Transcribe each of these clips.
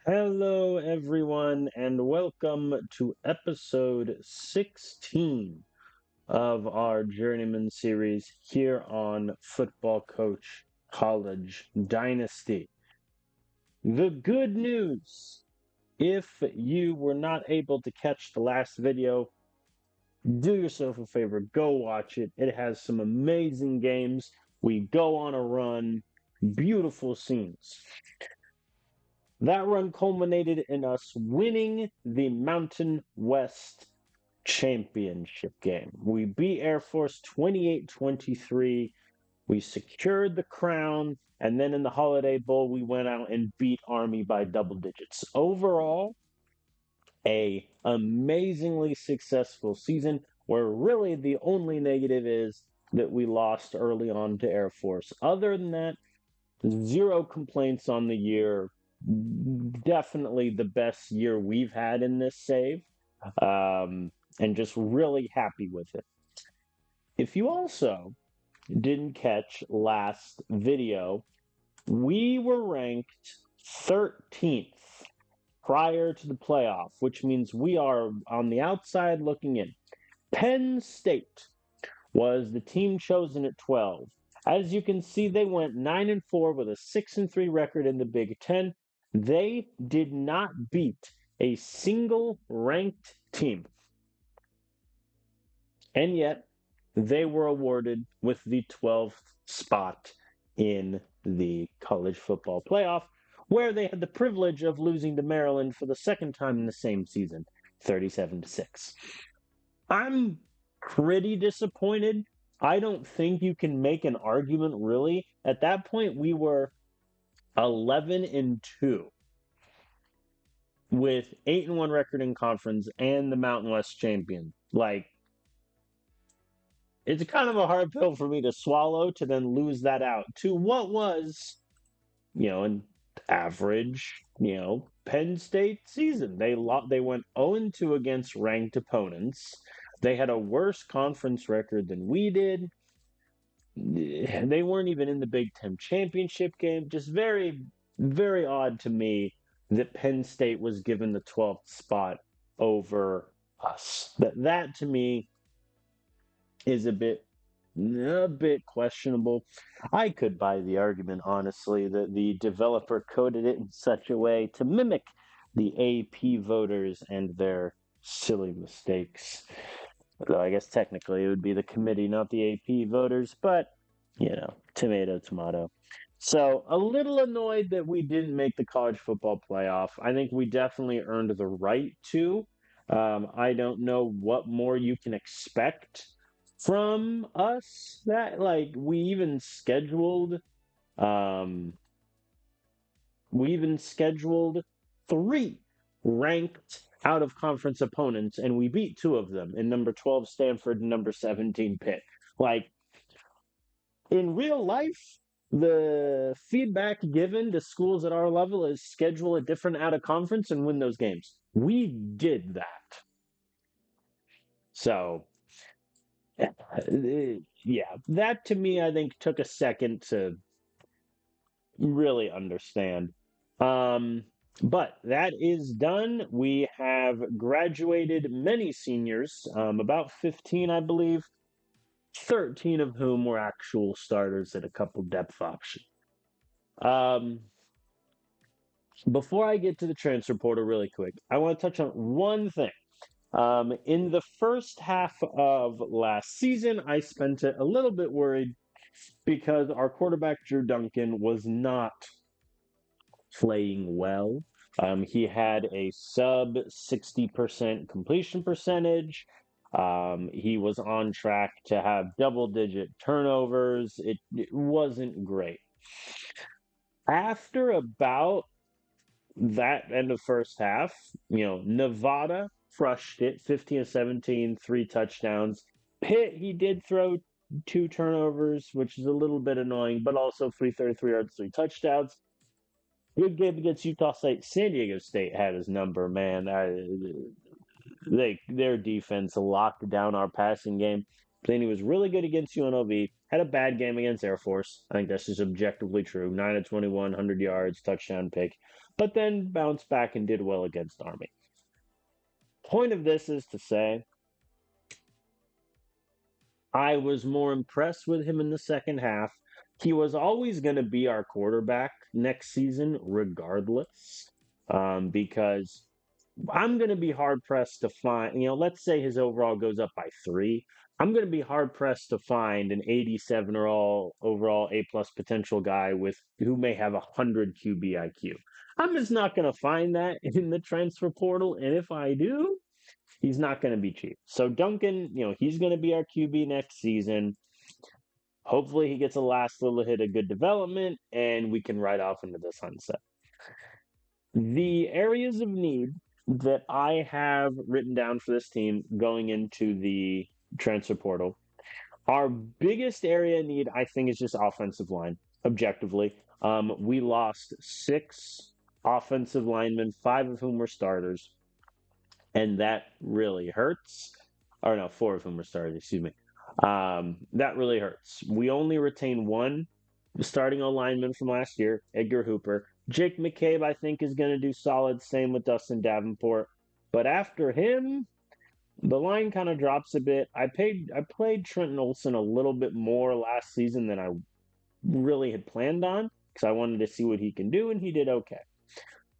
Hello, everyone, and welcome to episode 16 of our Journeyman series here on Football Coach College Dynasty. The good news, if you were not able to catch the last video, do yourself a favor, go watch it. It has some amazing games. We go on a run, beautiful scenes. That run culminated in us winning the Mountain West championship game. We beat Air Force 28-23. We secured the crown, and then in the Holiday Bowl, we went out and beat Army by double digits. Overall, a amazingly successful season where really the only negative is that we lost early on to Air Force. Other than that, zero complaints on the year. Definitely the best year we've had in this save. And just really happy with it. If you also didn't catch last video, we were ranked 13th prior to the playoff, which means we are on the outside looking in. Penn State was the team chosen at 12. As you can see, they went 9-4 with a 6-3 record in the Big Ten. They did not beat a single ranked team. And yet, they were awarded with the 12th spot in the college football playoff, where they had the privilege of losing to Maryland for the second time in the same season, 37-6. I'm pretty disappointed. I don't think you can make an argument really. At that point, we were 11-2 with 8-1 record in conference and the Mountain West champion. Like, it's kind of a hard pill for me to swallow to then lose that out to what was, an average, Penn State season. They went 0-2 against ranked opponents. They had a worse conference record than we did. They weren't even in the Big Ten championship game. Just very, very odd to me that Penn State was given the 12th spot over us. That to me is a bit questionable. I could buy the argument, honestly, that the developer coded it in such a way to mimic the AP voters and their silly mistakes. Though I guess technically it would be the committee, not the AP voters, but, tomato, tomato. So, a little annoyed that we didn't make the college football playoff. I think we definitely earned the right to. I don't know what more you can expect from us. That, like, um we even scheduled three ranked out of conference opponents, and we beat two of them in number 12 Stanford and number 17 Pitt. Like, in real life, the feedback given to schools at our level is schedule a different out of conference and win those games. We did that. So, yeah, that to me, I think took a second to really understand. Um, but that is done. We have graduated many seniors, about 15, I believe, 13 of whom were actual starters at a couple depth options. Um, Before I get to the transfer portal really quick, I want to touch on one thing. In the first half of last season, I spent it a little bit worried because our quarterback, Drew Duncan, was not playing well. He had a sub 60% completion percentage. He was on track to have double digit turnovers. It wasn't great. After about that end of first half, Nevada crushed it 15-17, three touchdowns. Pitt, he did throw two turnovers, which is a little bit annoying, but also 333 yards, three touchdowns. Good game against Utah State. San Diego State had his number, man. Their defense locked down our passing game. Then he was really good against UNLV. Had a bad game against Air Force. I think that's just objectively true. 9 of 21, 100 yards, touchdown pick. but then bounced back and did well against Army. Point of this is to say, I was more impressed with him in the second half. He was always going to be our quarterback next season, regardless, because I'm going to be hard pressed to find, let's say his overall goes up by 3. I'm going to be hard pressed to find an 87 or all overall A plus potential guy with who may have 100 QB IQ. I'm just not going to find that in the transfer portal, and if I do, he's not going to be cheap. So Duncan, he's going to be our QB next season. Hopefully, he gets a last little hit of good development, and we can ride off into the sunset. The areas of need that I have written down for this team going into the transfer portal, our biggest area of need, I think, is just offensive line, objectively. We lost 6 offensive linemen, 5 of whom were starters, and that really hurts. Or no, 4 of whom were starters, excuse me. That really hurts. We only retain 1 starting lineman from last year, Edgar Hooper. Jake McCabe, I think, is going to do solid. Same with Dustin Davenport. But after him, the line kind of drops a bit. I played Trenton Olsen a little bit more last season than I really had planned on because I wanted to see what he can do, and he did okay.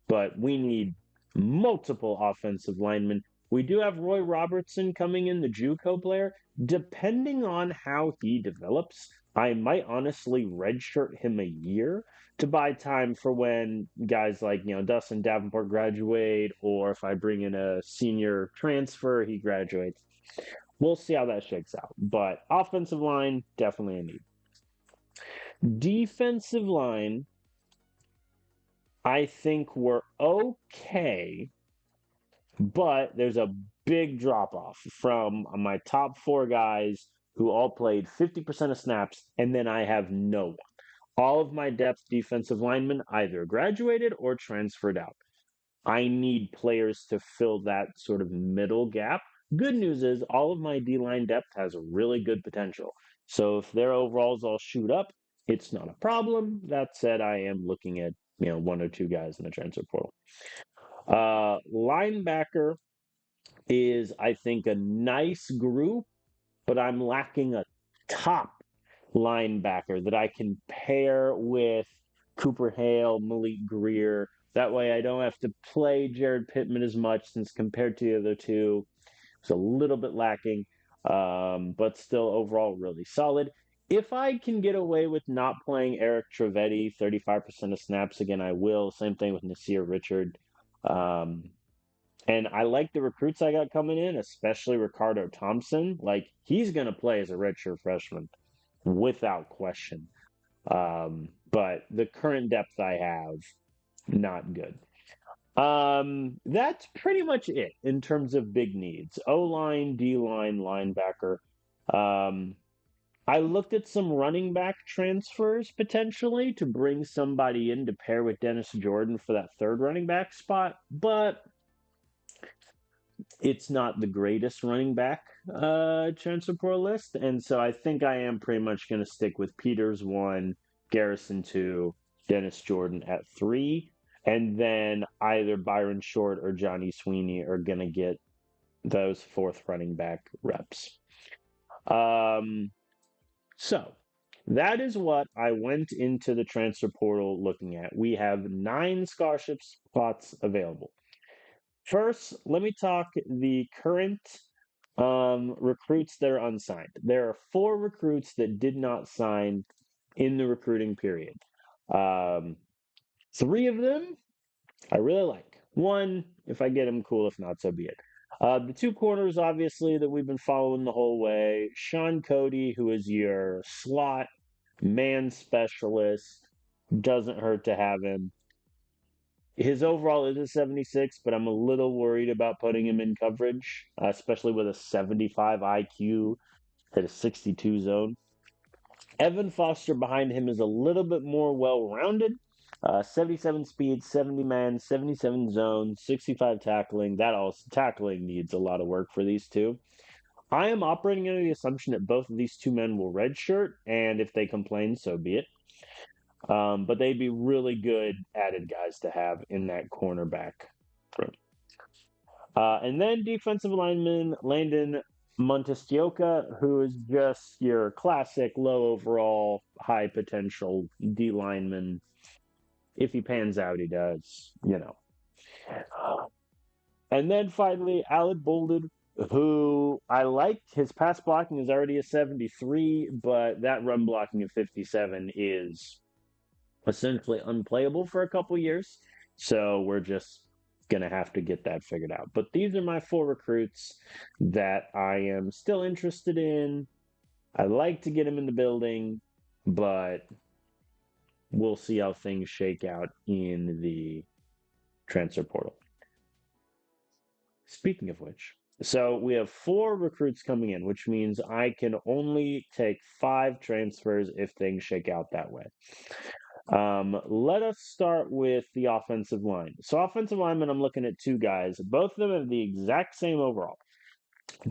But we need multiple offensive linemen. We do have Roy Robertson coming in, the JUCO player. Depending on how he develops, I might honestly redshirt him a year to buy time for when guys like, Dustin Davenport graduate, or if I bring in a senior transfer, he graduates. We'll see how that shakes out. But offensive line, definitely a need. Defensive line, I think we're okay, but there's a big drop off from my top 4 guys who all played 50% of snaps, and then I have no one. All of my depth defensive linemen either graduated or transferred out. I need players to fill that sort of middle gap. Good news is all of my D-line depth has really good potential. So if their overalls all shoot up, it's not a problem. That said, I am looking at 1 or 2 guys in the transfer portal. Linebacker is, I think, a nice group, but I'm lacking a top linebacker that I can pair with Cooper Hale, Malik Greer. That way I don't have to play Jared Pittman as much, since compared to the other two, it's a little bit lacking, but still overall really solid. If I can get away with not playing Eric Trevetti 35% of snaps again, I will. Same thing with Nasir Richard. And I like the recruits I got coming in, especially Ricardo Thompson. Like, he's going to play as a redshirt freshman without question. But the current depth I have, not good. That's pretty much it in terms of big needs. O-line, D-line, linebacker. I looked at some running back transfers potentially to bring somebody in to pair with Dennis Jordan for that 3rd running back spot, but it's not the greatest running back transfer portal list, and so I think I am pretty much going to stick with Peters 1, Garrison 2, Dennis Jordan at 3, and then either Byron Short or Johnny Sweeney are going to get those 4th running back reps. So that is what I went into the transfer portal looking at. We have 9 scholarship spots available. First, let me talk the current recruits that are unsigned. There are 4 recruits that did not sign in the recruiting period. 3 of them I really like. 1, if I get him, cool. If not, so be it. The 2 corners, obviously, that we've been following the whole way. Sean Cody, who is your slot man specialist. Doesn't hurt to have him. His overall is a 76, but I'm a little worried about putting him in coverage, especially with a 75 IQ at a 62 zone. Evan Foster behind him is a little bit more well-rounded. 77 speed, 70 man, 77 zone, 65 tackling. That also tackling needs a lot of work for these two. I am operating under the assumption that both of these 2 men will redshirt, and if they complain, so be it. But they'd be really good added guys to have in that cornerback room. And then defensive lineman Landon Montestioca, who is just your classic low overall, high potential D lineman. If he pans out, he does. And then finally, Alec Bolden, who I like. His pass blocking is already a 73, but that run blocking of 57 is essentially unplayable for a couple years. So we're just going to have to get that figured out. But these are my 4 recruits that I am still interested in. I like to get them in the building, but we'll see how things shake out in the transfer portal. Speaking of which, so we have 4 recruits coming in, which means I can only take 5 transfers if things shake out that way. Let us start with the offensive line. So offensive lineman, I'm looking at 2 guys. Both of them have the exact same overall.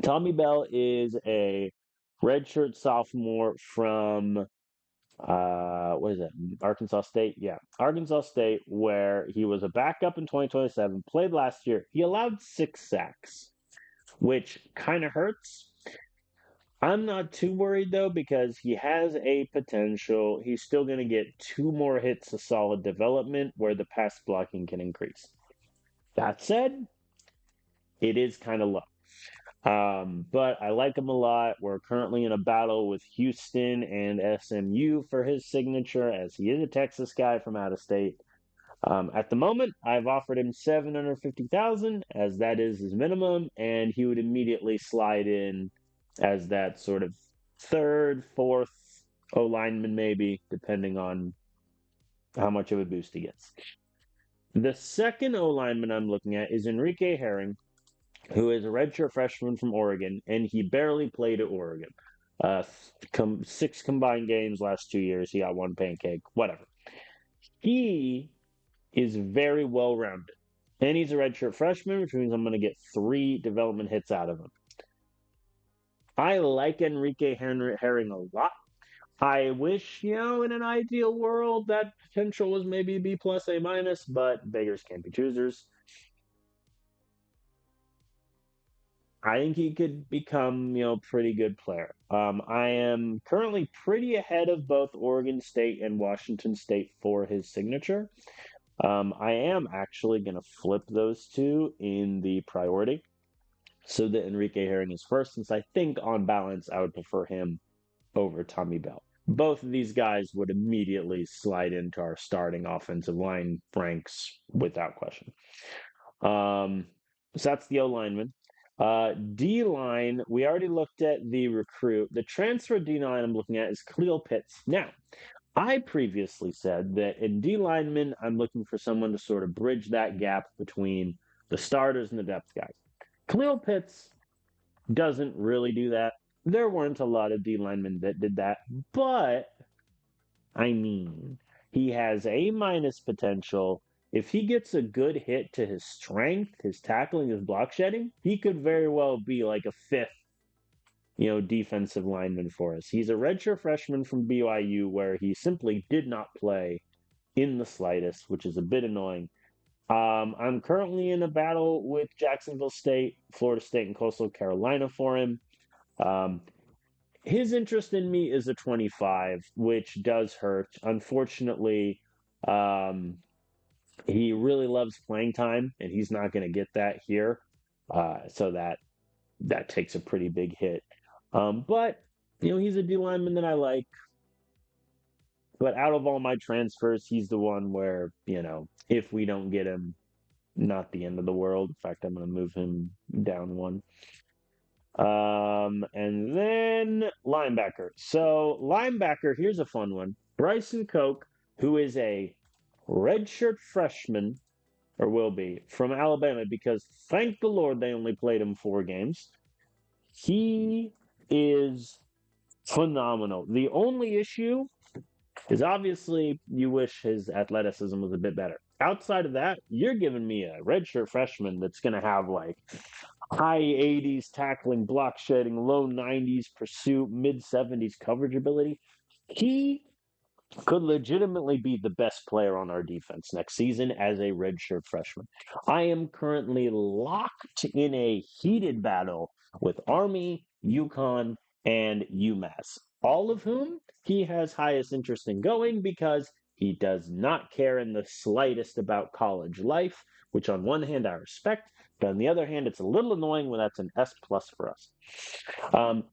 Tommy Bell is a redshirt sophomore from what is it? Arkansas State? Yeah, Arkansas State, where he was a backup in 2027, played last year. He allowed 6 sacks, which kind of hurts. I'm not too worried though because he has a potential. He's still going to get 2 more hits of solid development where the pass blocking can increase. That said, it is kind of low. But I like him a lot. We're currently in a battle with Houston and SMU for his signature, as he is a Texas guy from out of state. At the moment, I've offered him $750,000, as that is his minimum, and he would immediately slide in as that sort of 3rd, 4th O lineman, maybe, depending on how much of a boost he gets. The second O lineman I'm looking at is Enrique Herring, who is a redshirt freshman from Oregon, and he barely played at Oregon. 6 combined games last 2 years. He got 1 pancake, whatever. He is very well rounded. And he's a redshirt freshman, which means I'm going to get 3 development hits out of him. I like Enrique Herring a lot. I wish, in an ideal world, that potential was maybe B plus, A minus, but beggars can't be choosers. I think he could become, pretty good player. I am currently pretty ahead of both Oregon State and Washington State for his signature. I am actually going to flip those 2 in the priority so that Enrique Herring is first, since I think on balance I would prefer him over Tommy Bell. Both of these guys would immediately slide into our starting offensive line ranks without question. So that's the O lineman. D line, we already looked at the recruit. The transfer D line I'm looking at is Khalil Pitts. Now, I previously said that in D lineman, I'm looking for someone to sort of bridge that gap between the starters and the depth guys. Khalil Pitts doesn't really do that. There weren't a lot of D linemen that did that, but I mean, he has A minus potential. If he gets a good hit to his strength, his tackling, his block shedding, he could very well be like a 5th, defensive lineman for us. He's a redshirt freshman from BYU where he simply did not play in the slightest, which is a bit annoying. I'm currently in a battle with Jacksonville State, Florida State, and Coastal Carolina for him. His interest in me is a 25, which does hurt. Unfortunately, he really loves playing time, and he's not going to get that here. So that takes a pretty big hit. But he's a D lineman that I like. But out of all my transfers, he's the one where if we don't get him, not the end of the world. In fact, I'm going to move him down 1. And then linebacker. So linebacker, here's a fun one. Bryson Koch, who is a redshirt freshman, or will be, from Alabama, because thank the Lord they only played him 4 games. He is phenomenal. The only issue is obviously you wish his athleticism was a bit better. Outside of that, you're giving me a redshirt freshman that's going to have like high 80s tackling, block shedding, low 90s pursuit, mid 70s coverage ability. He could legitimately be the best player on our defense next season as a redshirt freshman. I am currently locked in a heated battle with Army, UConn, and UMass, all of whom he has highest interest in going because he does not care in the slightest about college life, which on one hand I respect, but on the other hand, it's a little annoying when that's an S plus for us.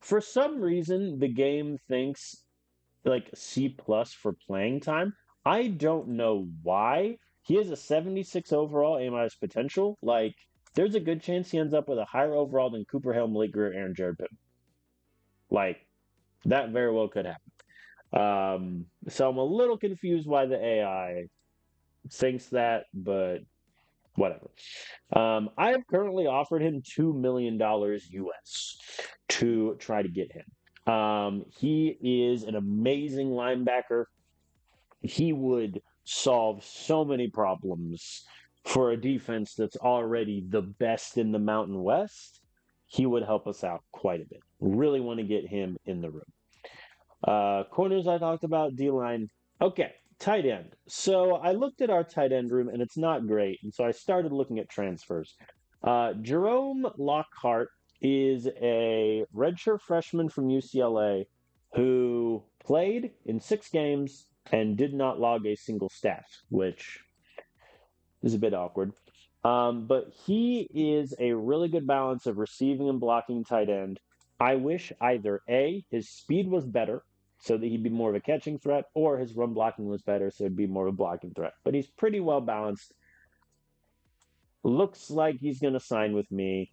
For some reason, the game thinks like C plus for playing time. I don't know why. He has a 76 overall A minus potential. Like, there's a good chance he ends up with a higher overall than Cooper Hill, Malik Greer, Aaron Jared Pitt. Like, that very well could happen. So I'm a little confused why the AI thinks that, but whatever. I have currently offered him $2 million US to try to get him. He is an amazing linebacker. He would solve so many problems for a defense that's already the best in the Mountain West. He would help us out quite a bit. Really want to get him in the room. Corners I talked about, D line. Okay, tight end. So I looked at our tight end room and it's not great. And so I started looking at transfers. Jerome Lockhart is a redshirt freshman from UCLA who played in 6 games and did not log a single stat, which is a bit awkward. But he is a really good balance of receiving and blocking tight end. I wish either A, his speed was better, so that he'd be more of a catching threat, or his run blocking was better, so it'd be more of a blocking threat. But he's pretty well balanced. Looks like he's going to sign with me.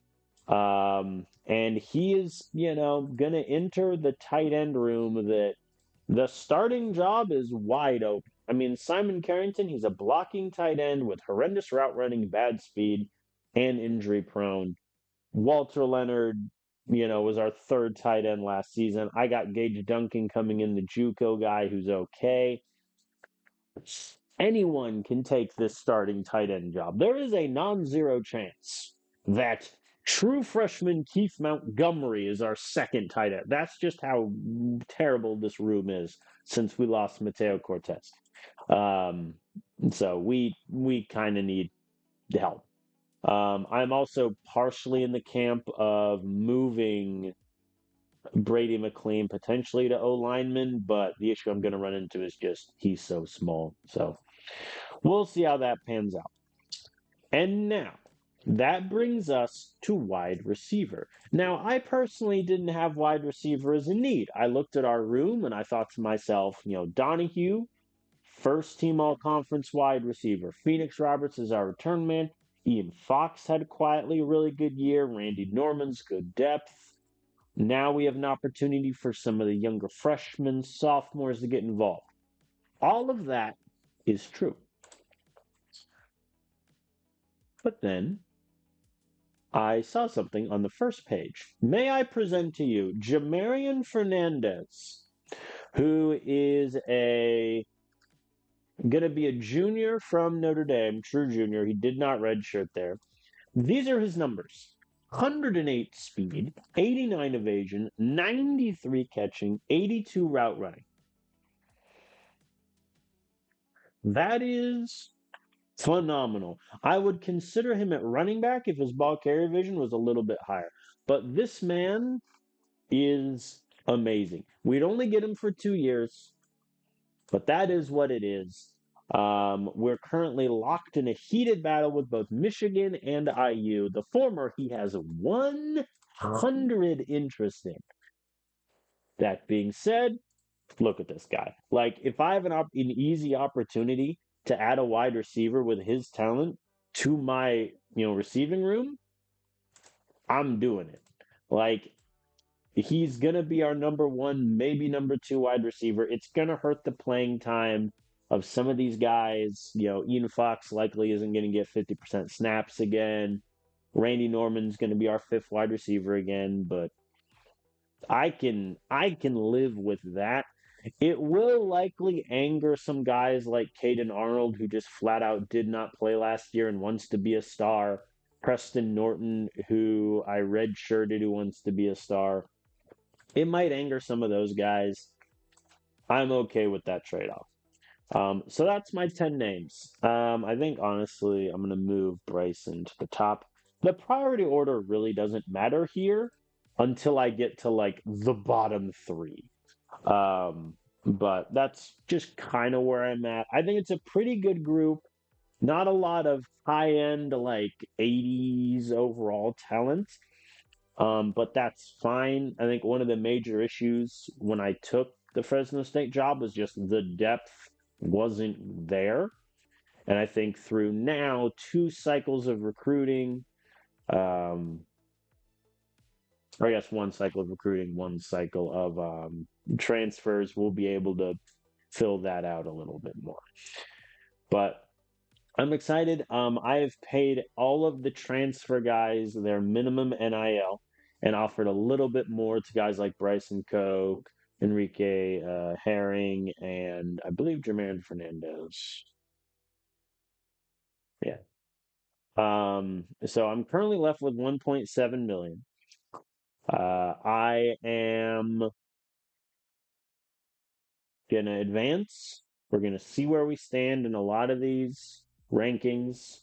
And he is, going to enter the tight end room that the starting job is wide open. I mean, Simon Carrington, he's a blocking tight end with horrendous route running, bad speed, and injury prone. Walter Leonard, was our third tight end last season. I got Gage Duncan coming in, the JUCO guy who's okay. Anyone can take this starting tight end job. There is a non-zero chance that true freshman Keith Montgomery is our second tight end. That's just how terrible this room is since we lost Mateo Cortez. So we kind of need help. I'm also partially in the camp of moving Brady McLean potentially to O lineman, but the issue I'm going to run into is just he's so small. So we'll see how that pans out. And now that brings us to wide receiver. Now, I personally didn't have wide receiver as a need. I looked at our room and I thought to myself, Donahue, first team all conference wide receiver. Phoenix Roberts is our return man. Ian Fox had quietly a really good year. Randy Norman's good depth. Now we have an opportunity for some of the younger freshmen, sophomores to get involved. All of that is true. But then I saw something on the first page. May I present to you Jamarian Fernandez, who is going to be a junior from Notre Dame, true junior. He did not redshirt there. These are his numbers. 108 speed, 89 evasion, 93 catching, 82 route running. That is phenomenal. I would consider him at running back if his ball carrier vision was a little bit higher. But this man is amazing. We'd only get him for 2 years, but that is what it is. We're currently locked in a heated battle with both Michigan and IU. The former, he has 100 interest in. That being said, look at this guy. Like, if I have an easy opportunity to add a wide receiver with his talent to my, receiving room, I'm doing it. Like, he's going to be our number one, maybe number two wide receiver. It's going to hurt the playing time of some of these guys. Ian Fox likely isn't going to get 50% snaps again. Randy Norman's going to be our fifth wide receiver again, but I can live with that. It will likely anger some guys like Caden Arnold, who just flat out did not play last year and wants to be a star. Preston Norton, who I redshirted, who wants to be a star. It might anger some of those guys. I'm okay with that trade-off. So that's my 10 names. I think honestly, I'm gonna move Bryson to the top. The priority order really doesn't matter here until I get to like the bottom three. Um, but that's just kind of where I'm at. I think it's a pretty good group. Not a lot of high end, like 80s overall talent. But that's fine. I think one of the major issues when I took the Fresno State job was just the depth wasn't there. And I think through now two cycles of recruiting, um, or I guess one cycle of recruiting, one cycle of transfers, we'll be able to fill that out a little bit more. But I'm excited. I have paid all of the transfer guys their minimum NIL and offered a little bit more to guys like Bryson Koch, Enrique Herring, and I believe Jermaine Fernandez. Yeah. So I'm currently left with 1.7 million. I am gonna advance. We're gonna see where we stand in a lot of these rankings.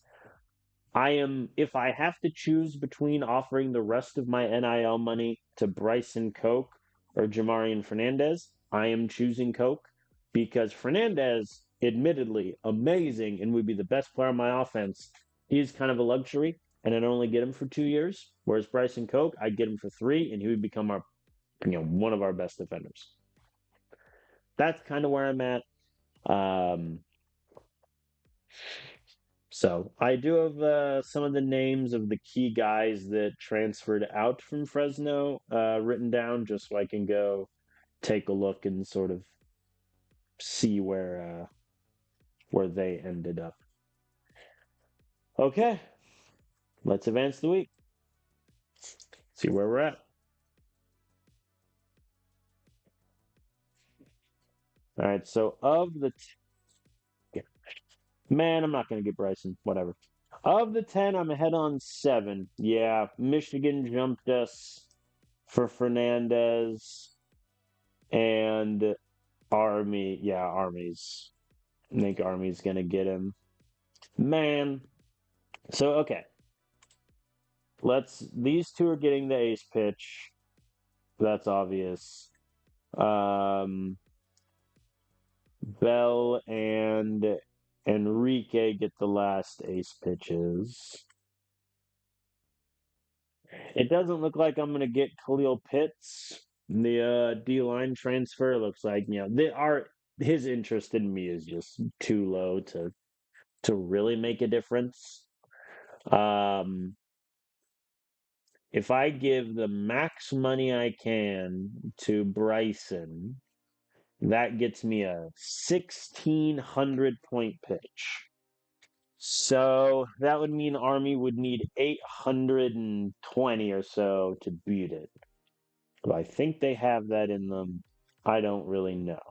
If I have to choose between offering the rest of my NIL money to Bryson Koch or Jamarian Fernandez, I am choosing Koch because Fernandez, admittedly amazing and would be the best player on my offense, is kind of a luxury, and I'd only get him for 2 years. Whereas Bryson Koch, I'd get him for 3, and he would become one of our best defenders. That's kind of where I'm at. Um, So I do have some of the names of the key guys that transferred out from Fresno written down, just so I can go take a look and sort of see where they ended up. Okay, let's advance the week. See where we're at. All right, so man, I'm not gonna get Bryson. Whatever. Of the 10, I'm ahead on 7. Yeah, Michigan jumped us for Fernandez and Army. Yeah, I think Army's gonna get him. Man. So okay. These two are getting the ace pitch. That's obvious. Um Bell and Enrique get the last ace pitches. It doesn't look like I'm gonna get Khalil Pitts. The D line transfer looks like, his interest in me is just too low to really make a difference. Um If I give the max money I can to Bryson, that gets me a 1,600 point pitch. So that would mean Army would need 820 or so to beat it. Do I think they have that in them? I don't really know.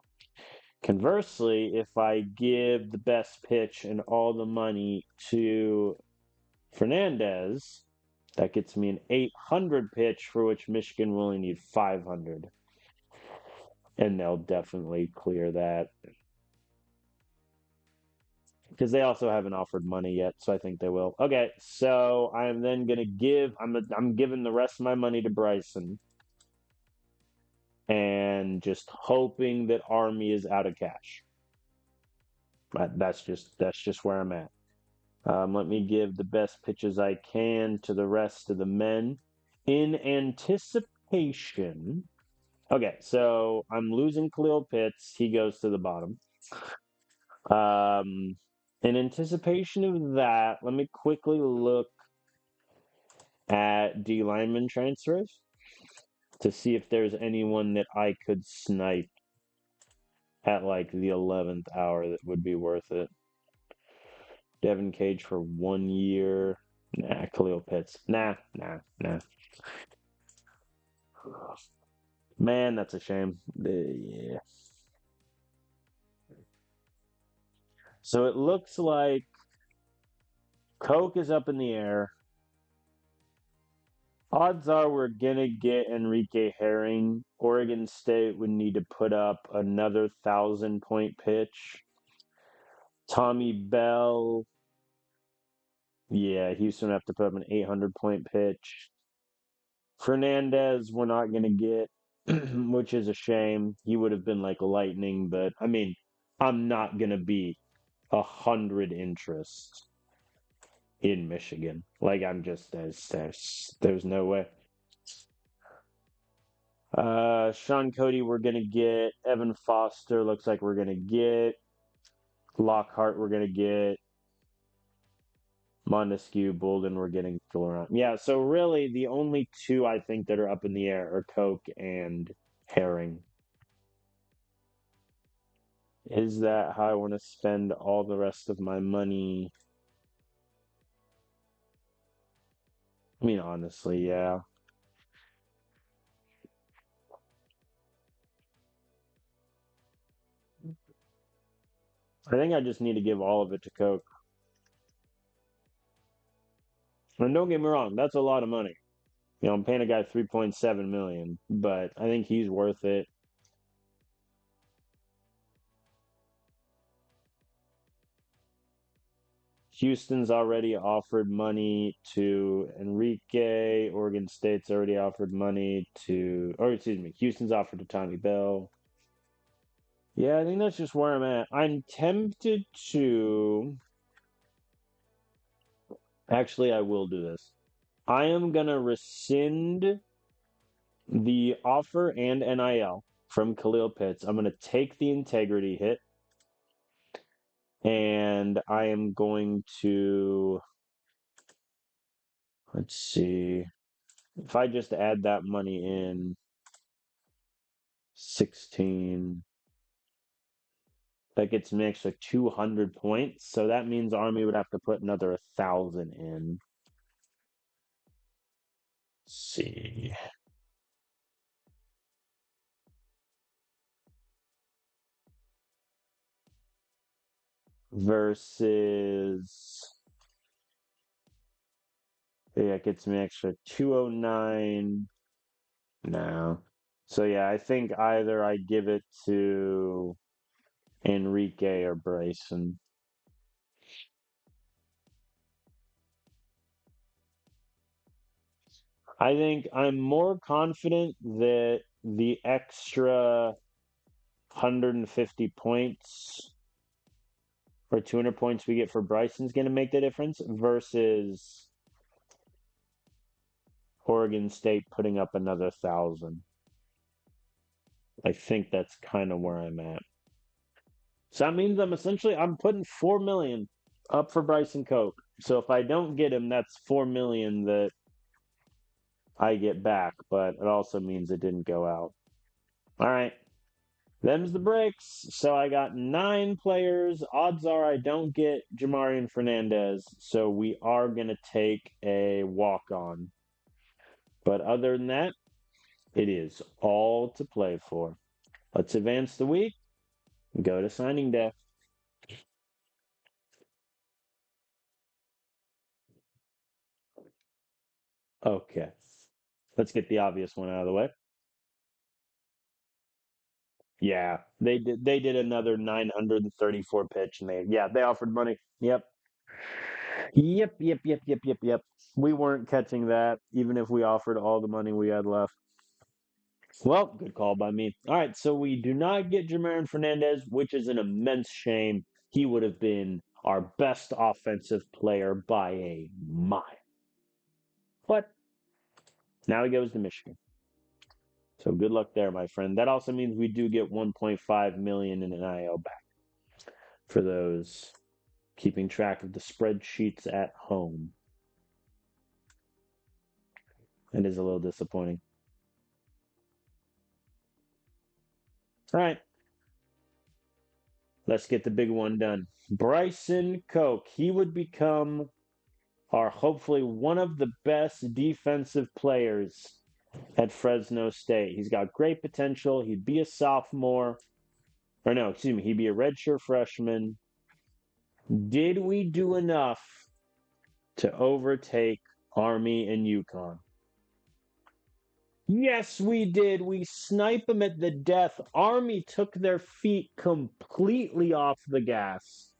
Conversely, if I give the best pitch and all the money to Fernandez, that gets me an 800 pitch for which Michigan will only need 500. And they'll definitely clear that. Because they also haven't offered money yet, so I think they will. Okay, so I am then gonna I'm giving the rest of my money to Bryson, and just hoping that Army is out of cash. But that's just where I'm at. Let me give the best pitches I can to the rest of the men in anticipation. Okay, so I'm losing Khalil Pitts. He goes to the bottom. Um, in anticipation of that, let me quickly look at D lineman transfers to see if there's anyone that I could snipe at like the 11th hour that would be worth it. Devin Cage for 1 year. Nah, Khalil Pitts. Nah. Man, that's a shame. Yeah. So it looks like Coke is up in the air. Odds are we're gonna get Enrique Herring. Oregon State would need to put up another 1,000 point pitch. Tommy Bell. Yeah, Houston would have to put up an 800-point pitch. Fernandez, we're not going to get, which is a shame. He would have been like lightning, but I mean, I'm not going to be 100 interest in Michigan. Like I'm just there's no way. Sean Cody, we're gonna get. Evan Foster looks like we're gonna get. Lockhart, we're gonna get. Montesquieu, Bolden, we're getting Florent. Yeah, so really the only two I think that are up in the air are Coke and Herring. Is that how I want to spend all the rest of my money? I mean, honestly, yeah. I think I just need to give all of it to Coke. And don't get me wrong, that's a lot of money. You know, I'm paying a guy 3.7 million, but I think he's worth it. Houston's already offered money to Enrique. Oregon State's already offered money to, or excuse me, Houston's offered to Tommy Bell. Yeah, I think that's just where I'm at. I'm tempted to. Actually, I will do this. I am going to rescind the offer and NIL from Khalil Pitts. I'm going to take the integrity hit and I am going to, let's see, if I just add that money in 16, that gets me an extra 200 points. So that means Army would have to put another 1,000 in. Let's see. Versus, yeah, it gets me an extra 209. No. So yeah, I think either I give it to Enrique or Bryson. I think I'm more confident that the extra 150 points or 200 points we get for Bryson's going to make the difference versus Oregon State putting up another 1,000. I think that's kind of where I'm at. So that means I'm putting 4 million up for Bryson Koch. So if I don't get him, that's 4 million that I get back, but it also means it didn't go out. All right. Them's the breaks. So I got 9 players. Odds are I don't get Jamarian Fernandez. So we are going to take a walk on. But other than that, it is all to play for. Let's advance the week and go to signing day. Okay. Let's get the obvious one out of the way. Yeah, they did another 934 pitch and they offered money. Yep. Yep. We weren't catching that even if we offered all the money we had left. Well, good call by me. All right, so we do not get Jermaine Fernandez, which is an immense shame. He would have been our best offensive player by a mile. But now he goes to Michigan. So good luck there, my friend. That also means we do get 1.5 million in NIL back for those keeping track of the spreadsheets at home. It is a little disappointing. All right. Let's get the big one done. Bryson Koch. He would become our hopefully one of the best defensive players at Fresno State. He's got great potential. He'd be a sophomore. Or no, excuse me, he'd be a redshirt freshman. Did we do enough to overtake Army and UConn? Yes, we did. We snipe them at the death. Army took their feet completely off the gas.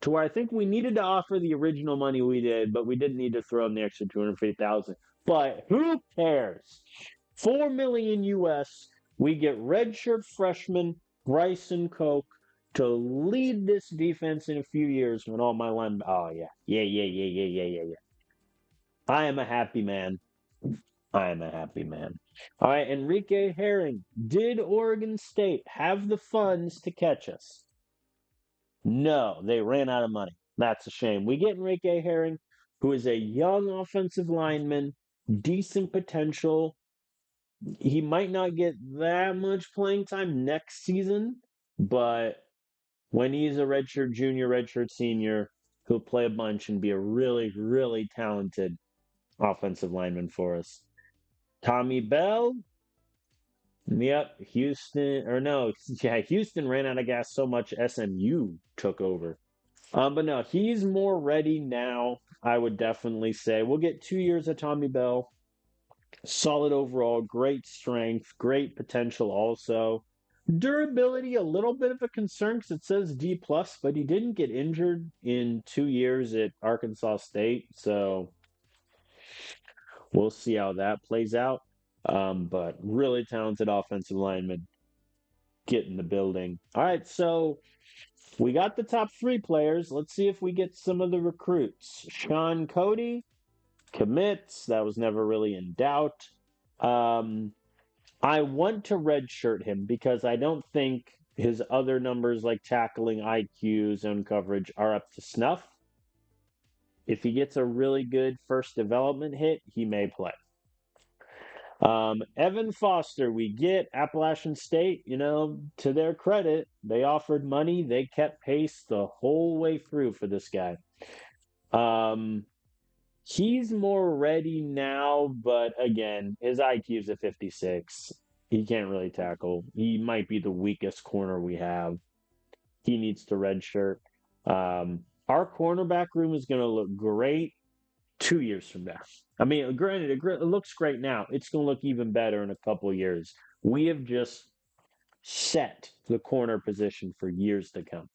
to where I think we needed to offer the original money we did, but we didn't need to throw in the extra 250,000. But who cares? 4 million US. We get redshirt freshman Bryson Koch to lead this defense in a few years when all my line. Oh yeah, yeah. I am a happy man. I am a happy man. All right, Enrique Herring. Did Oregon State have the funds to catch us? No, they ran out of money. That's a shame. We get Enrique Herring, who is a young offensive lineman, decent potential. He might not get that much playing time next season, but when he's a redshirt junior, redshirt senior, he'll play a bunch and be a really, really talented offensive lineman for us. Tommy Bell, yep, Houston, or no, yeah, Houston ran out of gas so much SMU took over. But no, he's more ready now, I would definitely say. We'll get 2 years of Tommy Bell. Solid overall, great strength, great potential also. Durability, a little bit of a concern because it says D plus, but he didn't get injured in 2 years at Arkansas State, so we'll see how that plays out. But really talented offensive lineman get in the building. All right, so we got the top three players. Let's see if we get some of the recruits. Sean Cody commits. That was never really in doubt. I want to redshirt him because I don't think his other numbers like tackling, IQ, zone coverage are up to snuff. If he gets a really good first development hit, he may play. Evan Foster, we get Appalachian State, to their credit, they offered money. They kept pace the whole way through for this guy. He's more ready now, but again, his IQ is a 56. He can't really tackle. He might be the weakest corner we have. He needs to redshirt. Our cornerback room is going to look great 2 years from now. I mean, granted, it looks great now. It's going to look even better in a couple of years. We have just set the corner position for years to come.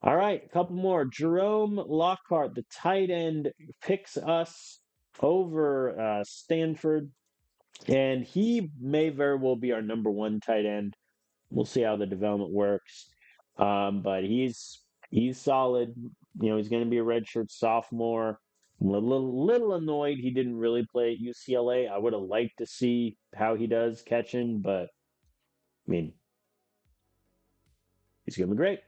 All right, a couple more. Jerome Lockhart, the tight end, picks us over Stanford, and he may very well be our number one tight end. We'll see how the development works, but he's solid. He's going to be a redshirt sophomore. I'm a little annoyed he didn't really play at UCLA. I would have liked to see how he does catching, but I mean, he's going to be great.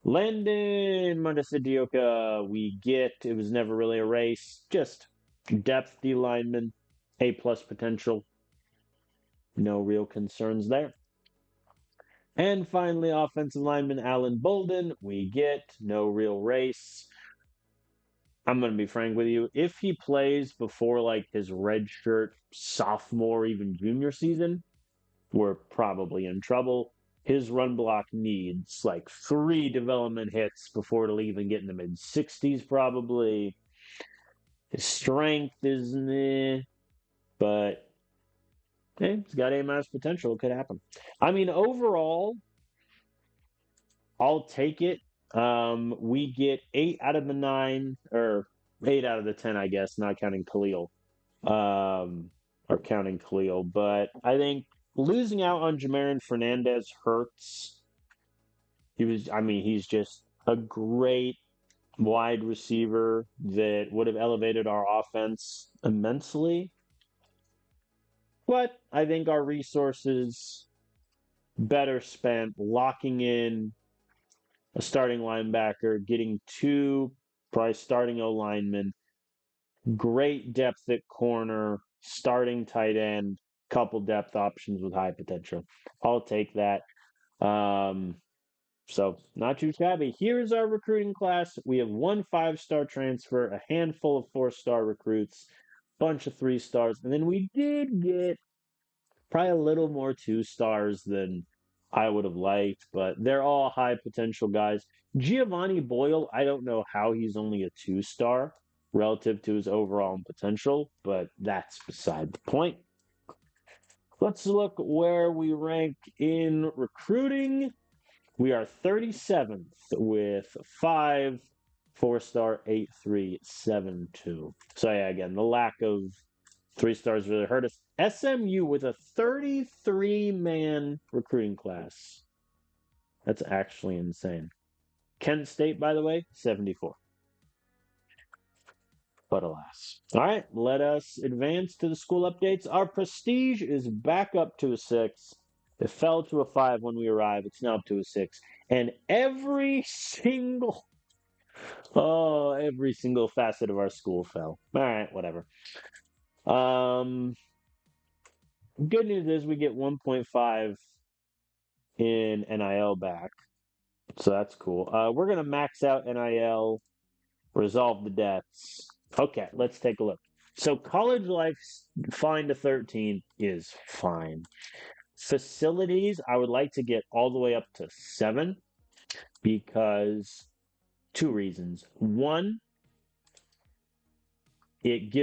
Landon Montesidioka, we get. It was never really a race. Just depth D lineman, A plus potential. No real concerns there. And finally, offensive lineman Alan Bolden, we get no real race. I'm going to be frank with you. If he plays before like his redshirt sophomore, even junior season, we're probably in trouble. His run block needs like 3 development hits before it'll even get in the mid 60s, probably. His strength is meh, but hey, he's got A-minus potential. It could happen. I mean, overall, I'll take it. We get 8 out of the 9, or 8 out of the 10, I guess, not counting Khalil, or counting Khalil. But I think losing out on Jamarin Fernandez hurts. He's just a great wide receiver that would have elevated our offense immensely. But I think our resources better spent locking in a starting linebacker, getting 2 probably starting O linemen, great depth at corner, starting tight end, couple depth options with high potential. I'll take that. So not too shabby. Here's our recruiting class. We have 1 5-star transfer, a handful of 4-star recruits, bunch of 3 stars, and then we did get probably a little more 2 stars than I would have liked, but they're all high potential guys. Giovanni Boyle, I don't know how he's only a 2-star relative to his overall potential, but that's beside the point. Let's look where we rank in recruiting. We are 37th with 5 4-star 8372. So yeah, again, the lack of 3 stars really hurt us. SMU with a 33-man recruiting class. That's actually insane. Kent State, by the way, 74. But alas. All right, let us advance to the school updates. Our prestige is back up to a 6. It fell to a 5 when we arrived. It's now up to a 6. And every single facet of our school fell. All right, whatever. Um, Good news is we get 1.5 in NIL back. So that's cool. We're going to max out NIL, resolve the debts. Okay, let's take a look. So college life fine to 13 is fine. Facilities, I would like to get all the way up to 7 because 2 reasons. One, it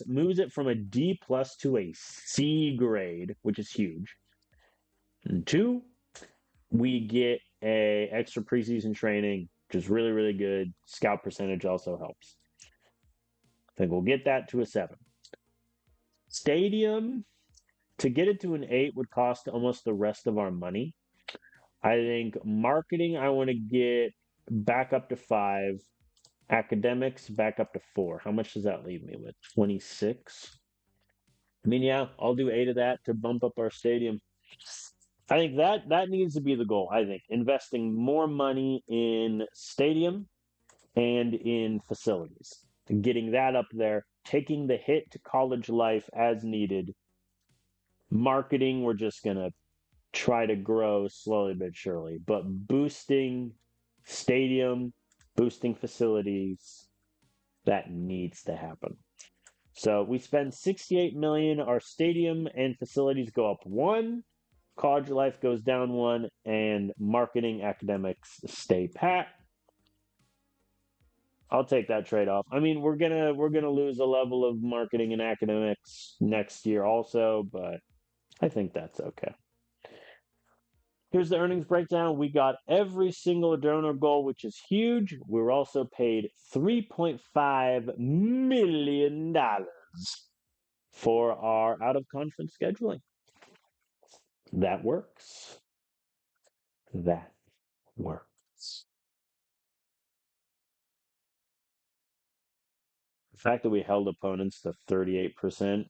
moves it from a D plus to a C grade, which is huge. And 2, we get a extra preseason training, which is really, really good. Scout percentage also helps. I think we'll get that to a 7. Stadium, to get it to an 8 would cost almost the rest of our money. I think marketing, I want to get back up to 5. Academics, back up to 4. How much does that leave me with? 26? I mean, yeah, I'll do 8 of that to bump up our stadium. I think that needs to be the goal. I think investing more money in stadium and in facilities, getting that up there, taking the hit to college life as needed. Marketing, we're just gonna try to grow slowly but surely, but boosting stadium, boosting facilities, that needs to happen. So we spend 68 million. Our stadium and facilities go up 1. College life goes down 1, and marketing academics stay pat. I'll take that trade off. I mean, we're gonna lose a level of marketing and academics next year also, but I think that's okay. Here's the earnings breakdown. We got every single donor goal, which is huge. We were also paid $3.5 million for our out-of-conference scheduling. That works. That works. The fact that we held opponents to 38%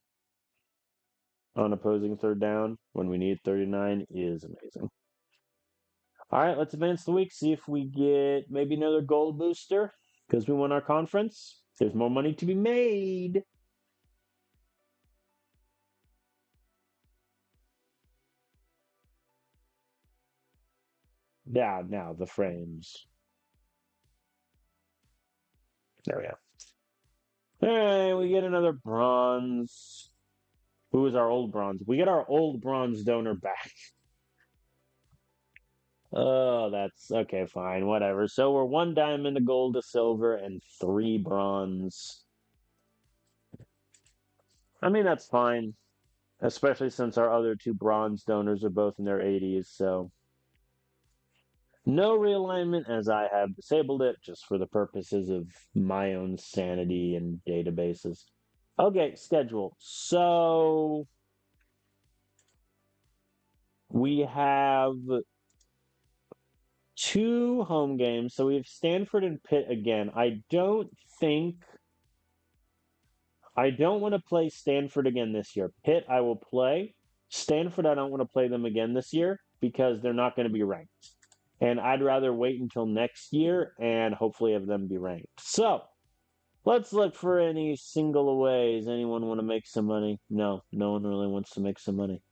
on opposing third down when we need 39 is amazing. All right, let's advance the week. See if we get maybe another goal booster because we won our conference. There's more money to be made. Yeah, now the frames. There we go. All right, we get another bronze. Who is our old bronze? We get our old bronze donor back. Oh, that's okay, fine, whatever. So we're 1 diamond, a gold, a silver, and 3 bronze. I mean, that's fine, especially since our other 2 bronze donors are both in their 80s, so. No realignment as I have disabled it just for the purposes of my own sanity and databases. Okay, schedule. So we have 2 home games. So we have Stanford and Pitt again. I don't want to play Stanford again this year. Pitt, I will play. Stanford, I don't want to play them again this year because they're not going to be ranked. And I'd rather wait until next year and hopefully have them be ranked. So let's look for any single aways. Anyone want to make some money? No one really wants to make some money.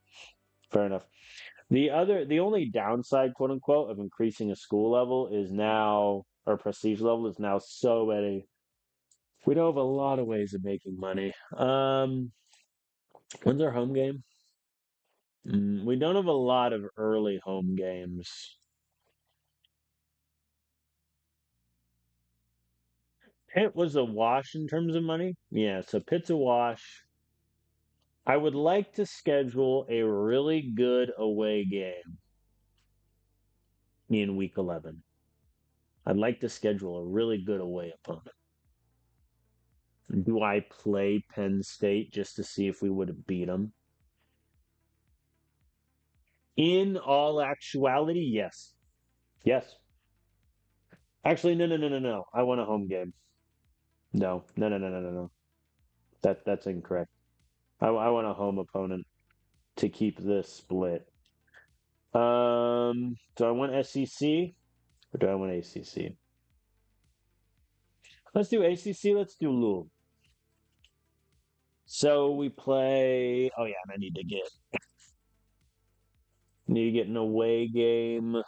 Fair enough. The only downside, quote unquote, of increasing a school level is now, or prestige level is now so many. We don't have a lot of ways of making money. When's our home game? We don't have a lot of early home games. Pitt was a wash in terms of money. Yeah, so Pitt's a wash. I would like to schedule a really good away game. in week 11. I'd like to schedule a really good away opponent. Do I play Penn State just to see if we would have beat them? In all actuality, yes. Yes. Actually, no, no, no, no, no. I want a home game. No, no, no, no, no, no, no. That's incorrect. I want a home opponent to keep this split. Do I want SEC or do I want ACC? Let's do ACC. Let's do Louisville. So we play. Oh yeah, and I need to get an away game.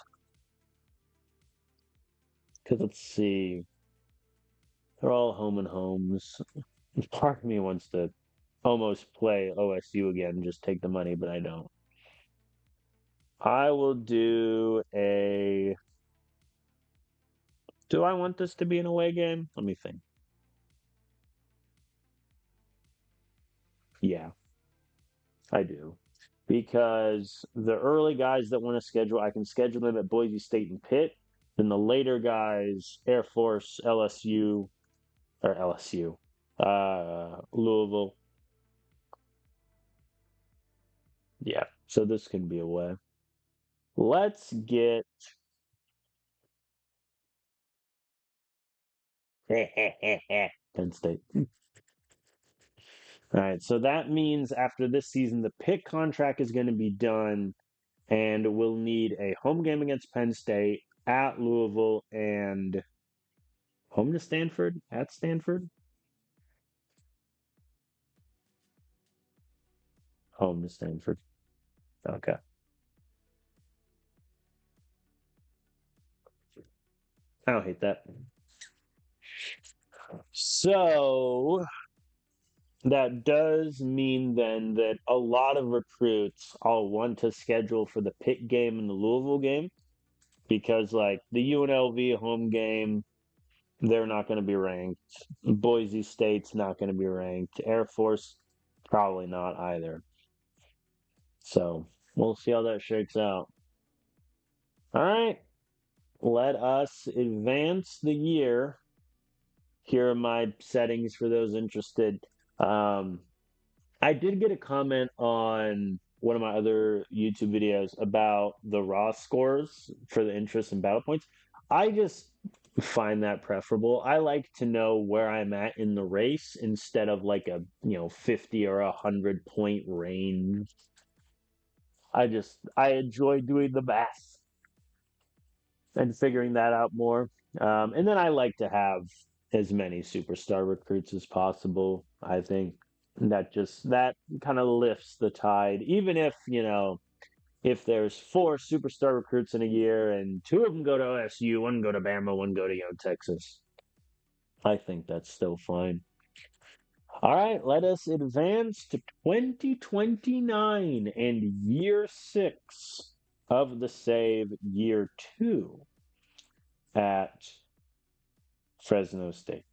Because let's see, they're all home and homes. Part of me wants to almost play OSU again and just take the money, but I don't. I will do a. Do I want this to be an away game? Let me think. Yeah, I do. Because the early guys that want to schedule, I can schedule them at Boise State and Pitt. Then the later guys, Air Force, LSU, or LSU, Louisville. Yeah, so this can be away. Let's get Penn State. All right, so that means after this season, the Pitt contract is going to be done, and we'll need a home game against Penn State at Louisville and home to Stanford at Stanford. Home to Stanford. Okay. I don't hate that. So that does mean then that a lot of recruits all want to schedule for the Pitt game and the Louisville game because, like, the UNLV home game, they're not going to be ranked. Boise State's not going to be ranked. Air Force, probably not either. So we'll see how that shakes out. All right. Let us advance the year. Here are my settings for those interested. Um, I did get a comment on one of my other YouTube videos about the raw scores for the interest and battle points. I just find that preferable. I like to know where I'm at in the race instead of like a, 50 or 100 point range. I enjoy doing the math and figuring that out more. And then I like to have as many superstar recruits as possible. I think that kind of lifts the tide, even if there's four superstar recruits in a year and two of them go to OSU, one go to Bama, one go to Texas. I think that's still fine. All right, let us advance to 2029 and year six of the save, year two at Fresno State.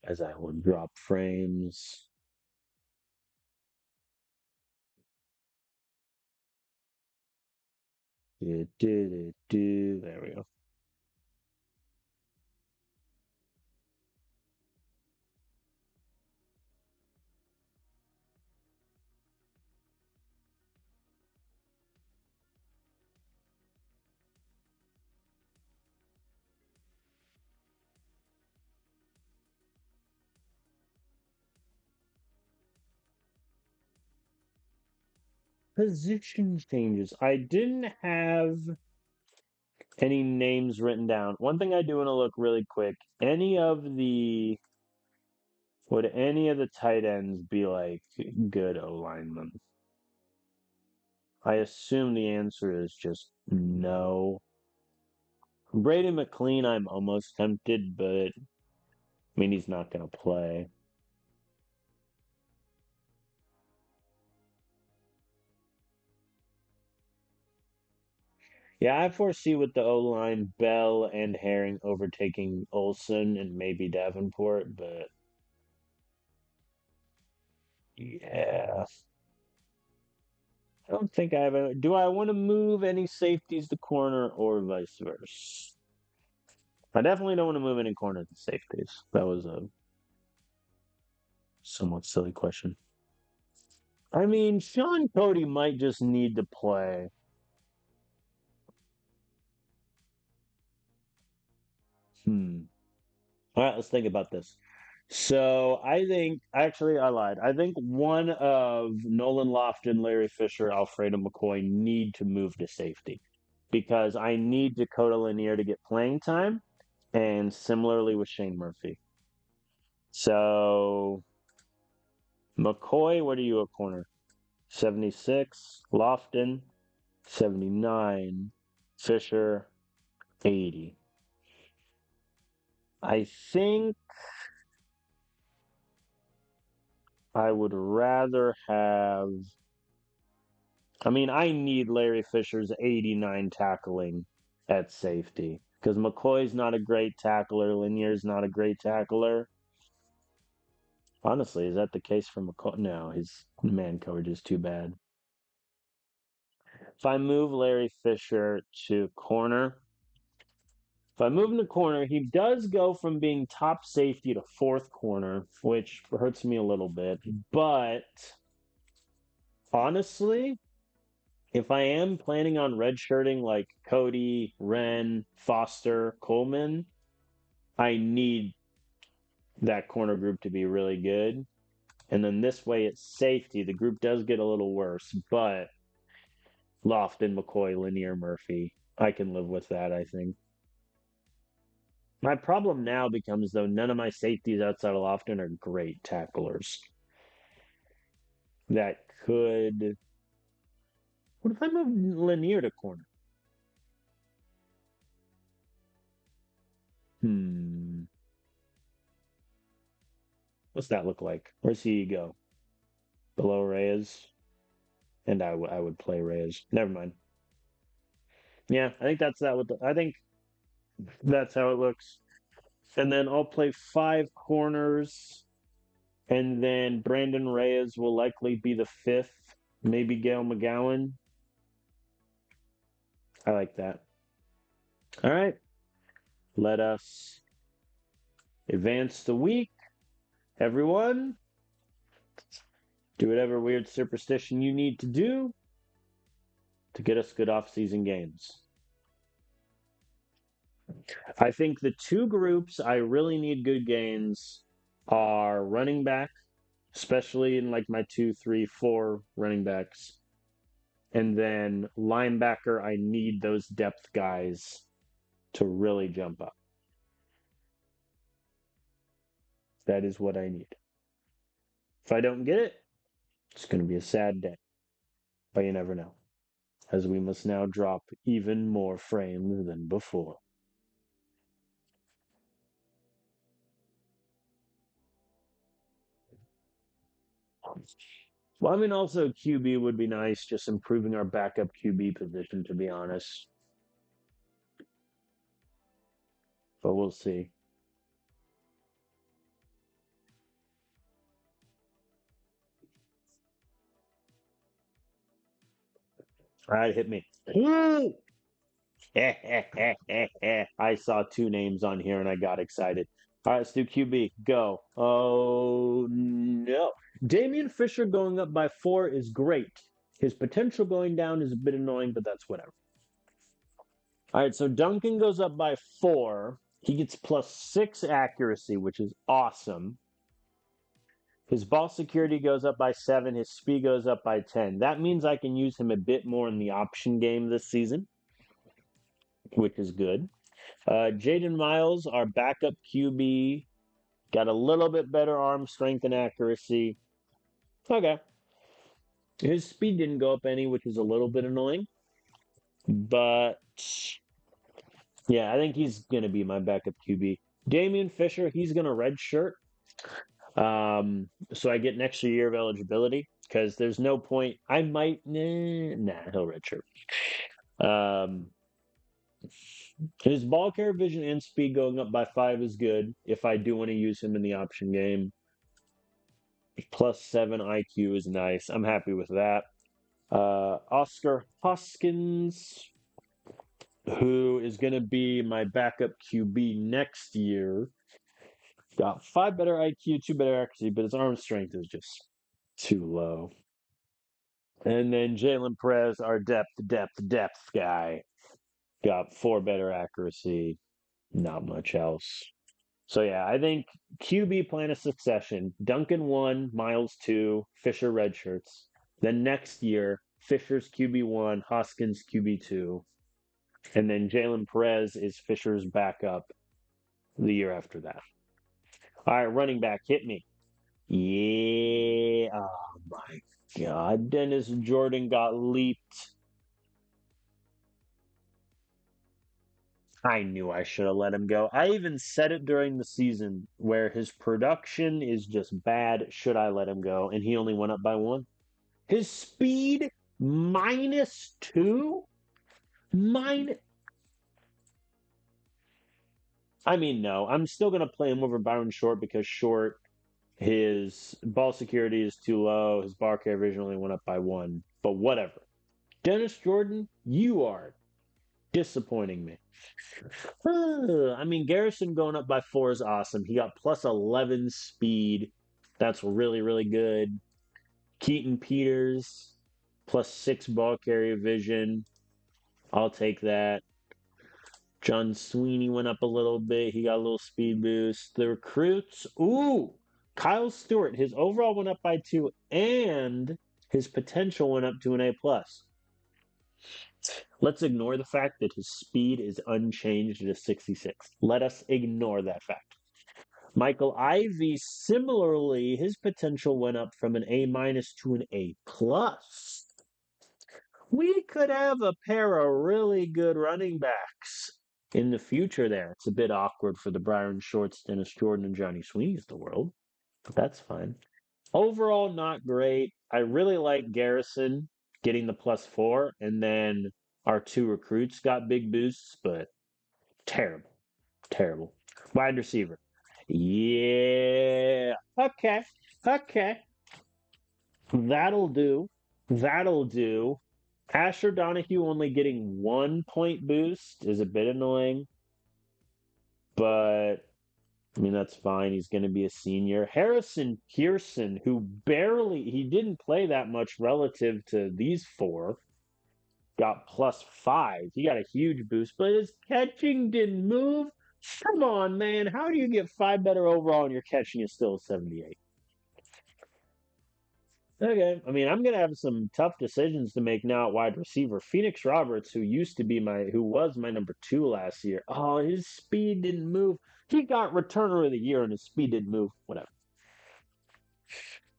As I will drop frames. There we go. Position changes. I didn't have any names written down. One thing I do want to look really quick. Would any of the tight ends be like good O linemen? I assume the answer is just no. Brady McLean, I'm almost tempted, but I mean, he's not going to play. Yeah, I foresee with the O line Bell and Herring overtaking Olson and maybe Davenport, but yeah. I don't think I have a. Do I want to move any safeties to corner or vice versa? I definitely don't want to move any corner to safeties. That was a somewhat silly question. I mean, Sean Cody might just need to play. Hmm. All right, let's think about this. So I think, actually, I lied. I think one of Nolan Lofton, Larry Fisher, Alfredo McCoy need to move to safety because I need Dakota Lanier to get playing time, and similarly with Shane Murphy. So McCoy, what are you a corner? 76, Lofton, 79, Fisher, 80. I think I would rather have. I mean, I need Larry Fisher's 89 tackling at safety because McCoy's not a great tackler. Lanier's not a great tackler. Honestly, is that the case for McCoy? No, his man coverage is too bad. If I move Larry Fisher to corner, if I move him to corner, he does go from being top safety to fourth corner, which hurts me a little bit. But honestly, if I am planning on redshirting like Cody, Wren, Foster, Coleman, I need that corner group to be really good. And then this way it's safety. The group does get a little worse, but Lofton, McCoy, Lanier, Murphy, I can live with that, I think. My problem now becomes, though, none of my safeties outside of Lofton are great tacklers. That could. What if I move Lanier to corner? Hmm. What's that look like? Where's he go? Below Reyes? And I would play Reyes. Never mind. Yeah, I think that's that. With I think that's how it looks. And then I'll play five corners, and then Brandon Reyes will likely be the fifth. Maybe Gail McGowan. I like that. All right, let us advance the week. Everyone, do whatever weird superstition you need to do to get us good off-season games. I think the two groups I really need good games are running back, especially in like my 2, 3, 4 running backs. And then linebacker, I need those depth guys to really jump up. That is what I need. If I don't get it, it's going to be a sad day. But you never know, as we must now drop even more frames than before. Well, I mean, also QB would be nice, just improving our backup QB position, to be honest. But we'll see. All right, hit me. Ooh! I saw two names on here and I got excited. All right, let's do QB. Go. Oh, no. Damian Fisher going up by 4 is great. His potential going down is a bit annoying, but that's whatever. All right, so Duncan goes up by 4. He gets +6 accuracy, which is awesome. His ball security goes up by 7. His speed goes up by 10. That means I can use him a bit more in the option game this season, which is good. Jaden Miles, our backup QB, got a little bit better arm strength and accuracy. Okay. His speed didn't go up any, which is a little bit annoying. But yeah, I think he's going to be my backup QB. Damian Fisher, he's going to redshirt. So I get an extra year of eligibility because there's no point. I might, nah, he'll redshirt. Um, his ball care vision and speed going up by 5 is good if I do want to use him in the option game. +7 IQ is nice. I'm happy with that. Oscar Hoskins, who is going to be my backup QB next year. Got 5 better IQ, 2 better accuracy, but his arm strength is just too low. And then Jalen Perez, our depth guy, got 4 better accuracy, not much else. So yeah, I think QB plan of succession. Duncan 1, Miles 2, Fisher red shirts. Then next year, Fisher's QB1, Hoskins QB2. And then Jalen Perez is Fisher's backup the year after that. All right, running back, hit me. Yeah. Oh my God. Dennis Jordan got leaped. I knew I should have let him go. I even said it during the season where his production is just bad. Should I let him go? And he only went up by 1. His speed -2? Minus. I mean, no. I'm still going to play him over Byron Short because Short, his ball security is too low. His bar carry vision only went up by 1. But whatever. Dennis Jordan, you are disappointing me. I mean, Garrison going up by 4 is awesome. He got +11 speed. That's really, really good. Keaton Peters, +6 ball carrier vision. I'll take that. John Sweeney went up a little bit. He got a little speed boost. The recruits, ooh, Kyle Stewart, his overall went up by 2, and his potential went up to an A+. Let's ignore the fact that his speed is unchanged at a 66. Let us ignore that fact. Michael Ivy, similarly, his potential went up from an A- to an A+. We could have a pair of really good running backs in the future there. It's a bit awkward for the Byron Shorts, Dennis Jordan, and Johnny Sweeney's of the world, but that's fine. Overall, not great. I really like Garrison getting the +4, and then our 2 recruits got big boosts, but terrible. Terrible. Wide receiver. Yeah. Okay. Okay. That'll do. That'll do. Asher Donahue only getting 1 point boost is a bit annoying, but I mean that's fine. He's going to be a senior. Harrison Pearson, who he didn't play that much relative to these 4, got +5. He got a huge boost, but his catching didn't move. Come on, man. How do you get 5 better overall and your catching is still 78? Okay. I mean, I'm gonna have some tough decisions to make now at wide receiver. Phoenix Roberts, who was my number 2 last year. Oh, his speed didn't move. He got returner of the year and his speed didn't move. Whatever.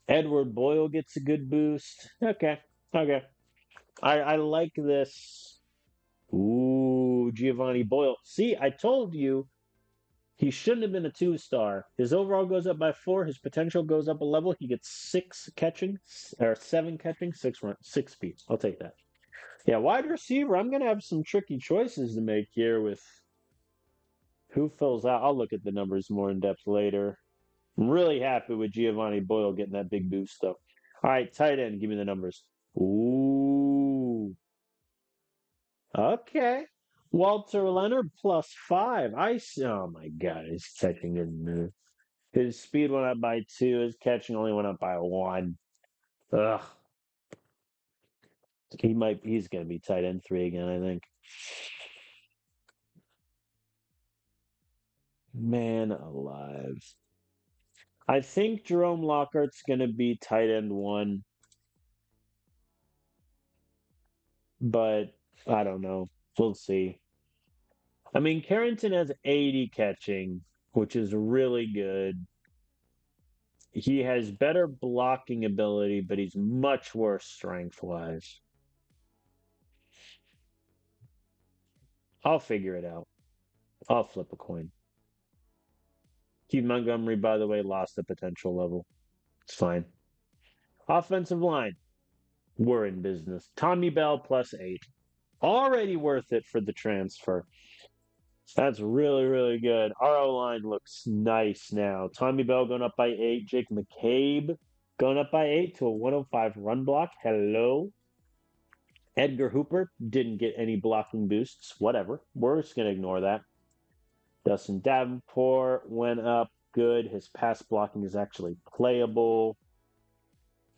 Edward Boyle gets a good boost. Okay. Okay. I like this. Ooh, Giovanni Boyle. See, I told you he shouldn't have been a 2-star. His overall goes up by 4. His potential goes up a level. He gets 6 catching, or 7 catching, 6 speed. I'll take that. Yeah, wide receiver. I'm gonna have some tricky choices to make here with who fills out. I'll look at the numbers more in depth later. I'm really happy with Giovanni Boyle getting that big boost, though. All right, tight end. Give me the numbers. Ooh. Okay. Walter Leonard +5. Oh my God, his catching didn't move. His speed went up by 2. His catching only went up by 1. Ugh. He's gonna be tight end 3 again, I think. Man alive. I think Jerome Lockhart's gonna be tight end 1, but I don't know. We'll see. I mean, Carrington has 80 catching, which is really good. He has better blocking ability, but he's much worse strength wise. I'll figure it out. I'll flip a coin. Keith Montgomery, by the way, lost the potential level. It's fine. Offensive line. We're in business. Tommy Bell +8. Already worth it for the transfer. That's really, really good. Our O line looks nice now. Tommy Bell going up by 8. Jake McCabe going up by 8 to a 105 run block. Hello. Edgar Hooper didn't get any blocking boosts. Whatever. We're just going to ignore that. Dustin Davenport went up good. His pass blocking is actually playable.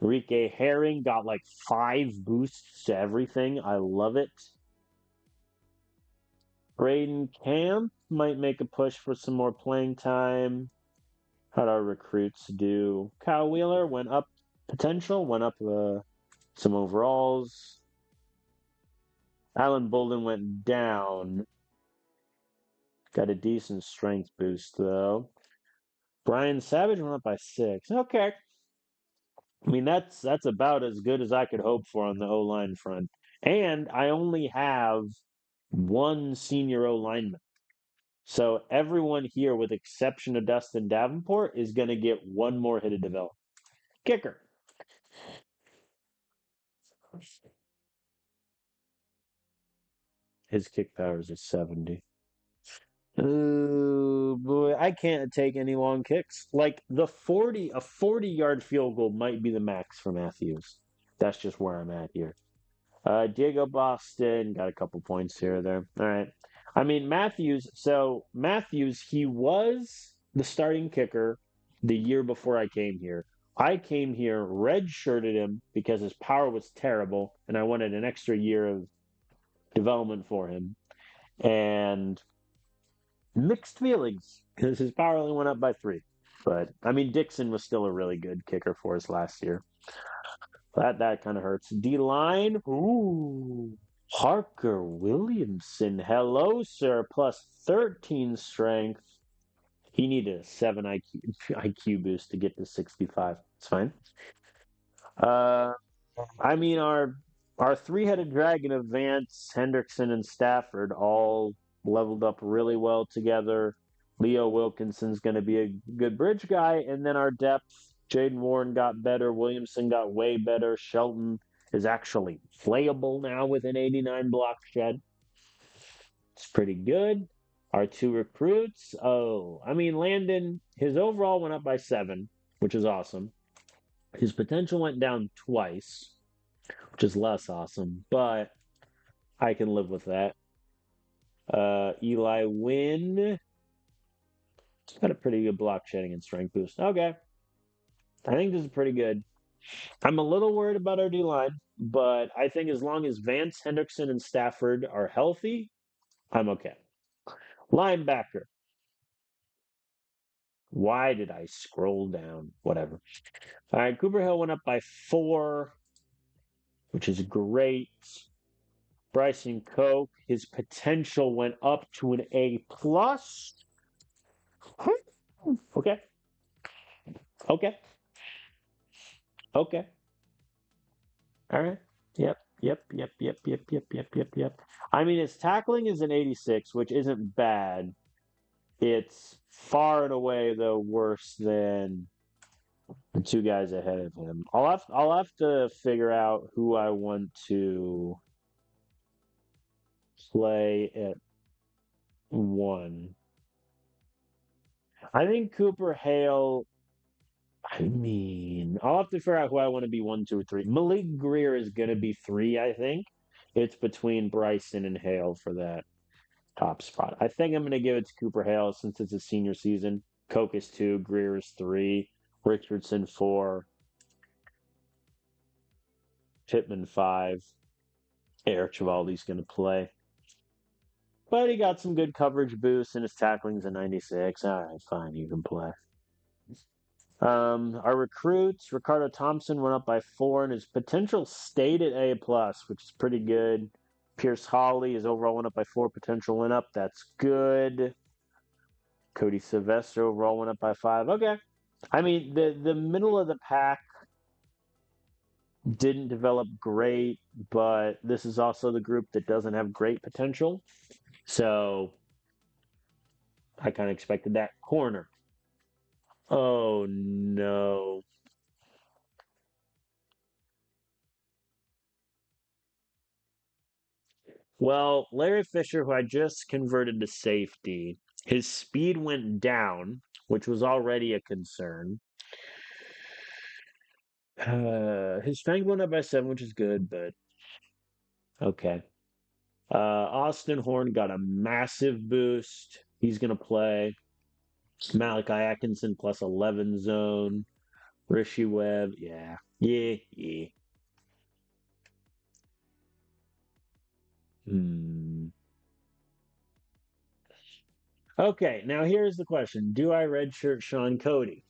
Enrique Herring got like 5 boosts to everything. I love it. Braden Camp might make a push for some more playing time. How'd our recruits do? Kyle Wheeler went up potential, went up some overalls. Alan Bolden went down. Got a decent strength boost though. Brian Savage went up by 6. Okay. I mean that's about as good as I could hope for on the O line front. And I only have one senior O lineman. So everyone here, with exception of Dustin Davenport, is going to get one more hit of development. Kicker. His kick power is a 70. Oh boy, I can't take any long kicks. Like a 40-yard field goal might be the max for Matthews. That's just where I'm at here. Diego Boston got a couple points here or there. All right. I mean, Matthews, he was the starting kicker the year before I came here. I came here, redshirted him because his power was terrible, and I wanted an extra year of development for him. And mixed feelings because his power only went up by 3. But I mean, Dixon was still a really good kicker for us last year. That kind of hurts. D line, ooh, Parker Williamson. Hello, sir. Plus 13 strength. He needed a 7 IQ boost to get to 65. It's fine. Uh, I mean, our three-headed dragon of Vance, Hendrickson, and Stafford all leveled up really well together. Leo Wilkinson's going to be a good bridge guy, and then our depth, Jaden Warren got better, Williamson got way better, Shelton is actually playable now with an 89 block shed. It's pretty good. Our 2 recruits, I mean, Landon, his overall went up by 7, which is awesome. His potential went down twice, which is less awesome, but I can live with that. Eli Wynn got a pretty good block shedding and strength boost. Okay. I think this is pretty good. I'm a little worried about our D line, but I think as long as Vance, Hendrickson, and Stafford are healthy, I'm okay. Linebacker. Why did I scroll down? Whatever. All right, Cooper Hill went up by 4, which is great. Bryson Koch, his potential went up to an A plus. Okay. Okay. Okay. All right. Yep. Yep. Yep. Yep. Yep. Yep. Yep. Yep. Yep. I mean, his tackling is an 86, which isn't bad. It's far and away though worse than the 2 guys ahead of him. I'll have to figure out who I want to play at 1. I think Cooper Hale. I mean, I'll have to figure out who I want to be 1, 2, or 3. Malik Greer is going to be 3, I think. It's between Bryson and Hale for that top spot. I think I'm going to give it to Cooper Hale since it's a senior season. Koch is 2, Greer is 3, Richardson 4, Pittman 5. Eric Chivaldi's going to play. But he got some good coverage boosts, and his tackling's a 96. All right, fine, you can play. Our recruits, Ricardo Thompson went up by 4, and his potential stayed at A plus, which is pretty good. Pierce Hawley, his overall went up by 4, potential went up. That's good. Cody Sylvester overall went up by 5. Okay. I mean, the middle of the pack didn't develop great, but this is also the group that doesn't have great potential. So I kind of expected that. Corner. Oh no. Well, Larry Fisher, who I just converted to safety, his speed went down, which was already a concern. His strength went up by 7, which is good, but Okay. Austin Horn got a massive boost. He's going to play. Malachi Atkinson plus 11 zone. Rishi Webb. Yeah. Yeah. Yeah. Hmm. Okay. Now here's the question. Do I redshirt Sean Cody?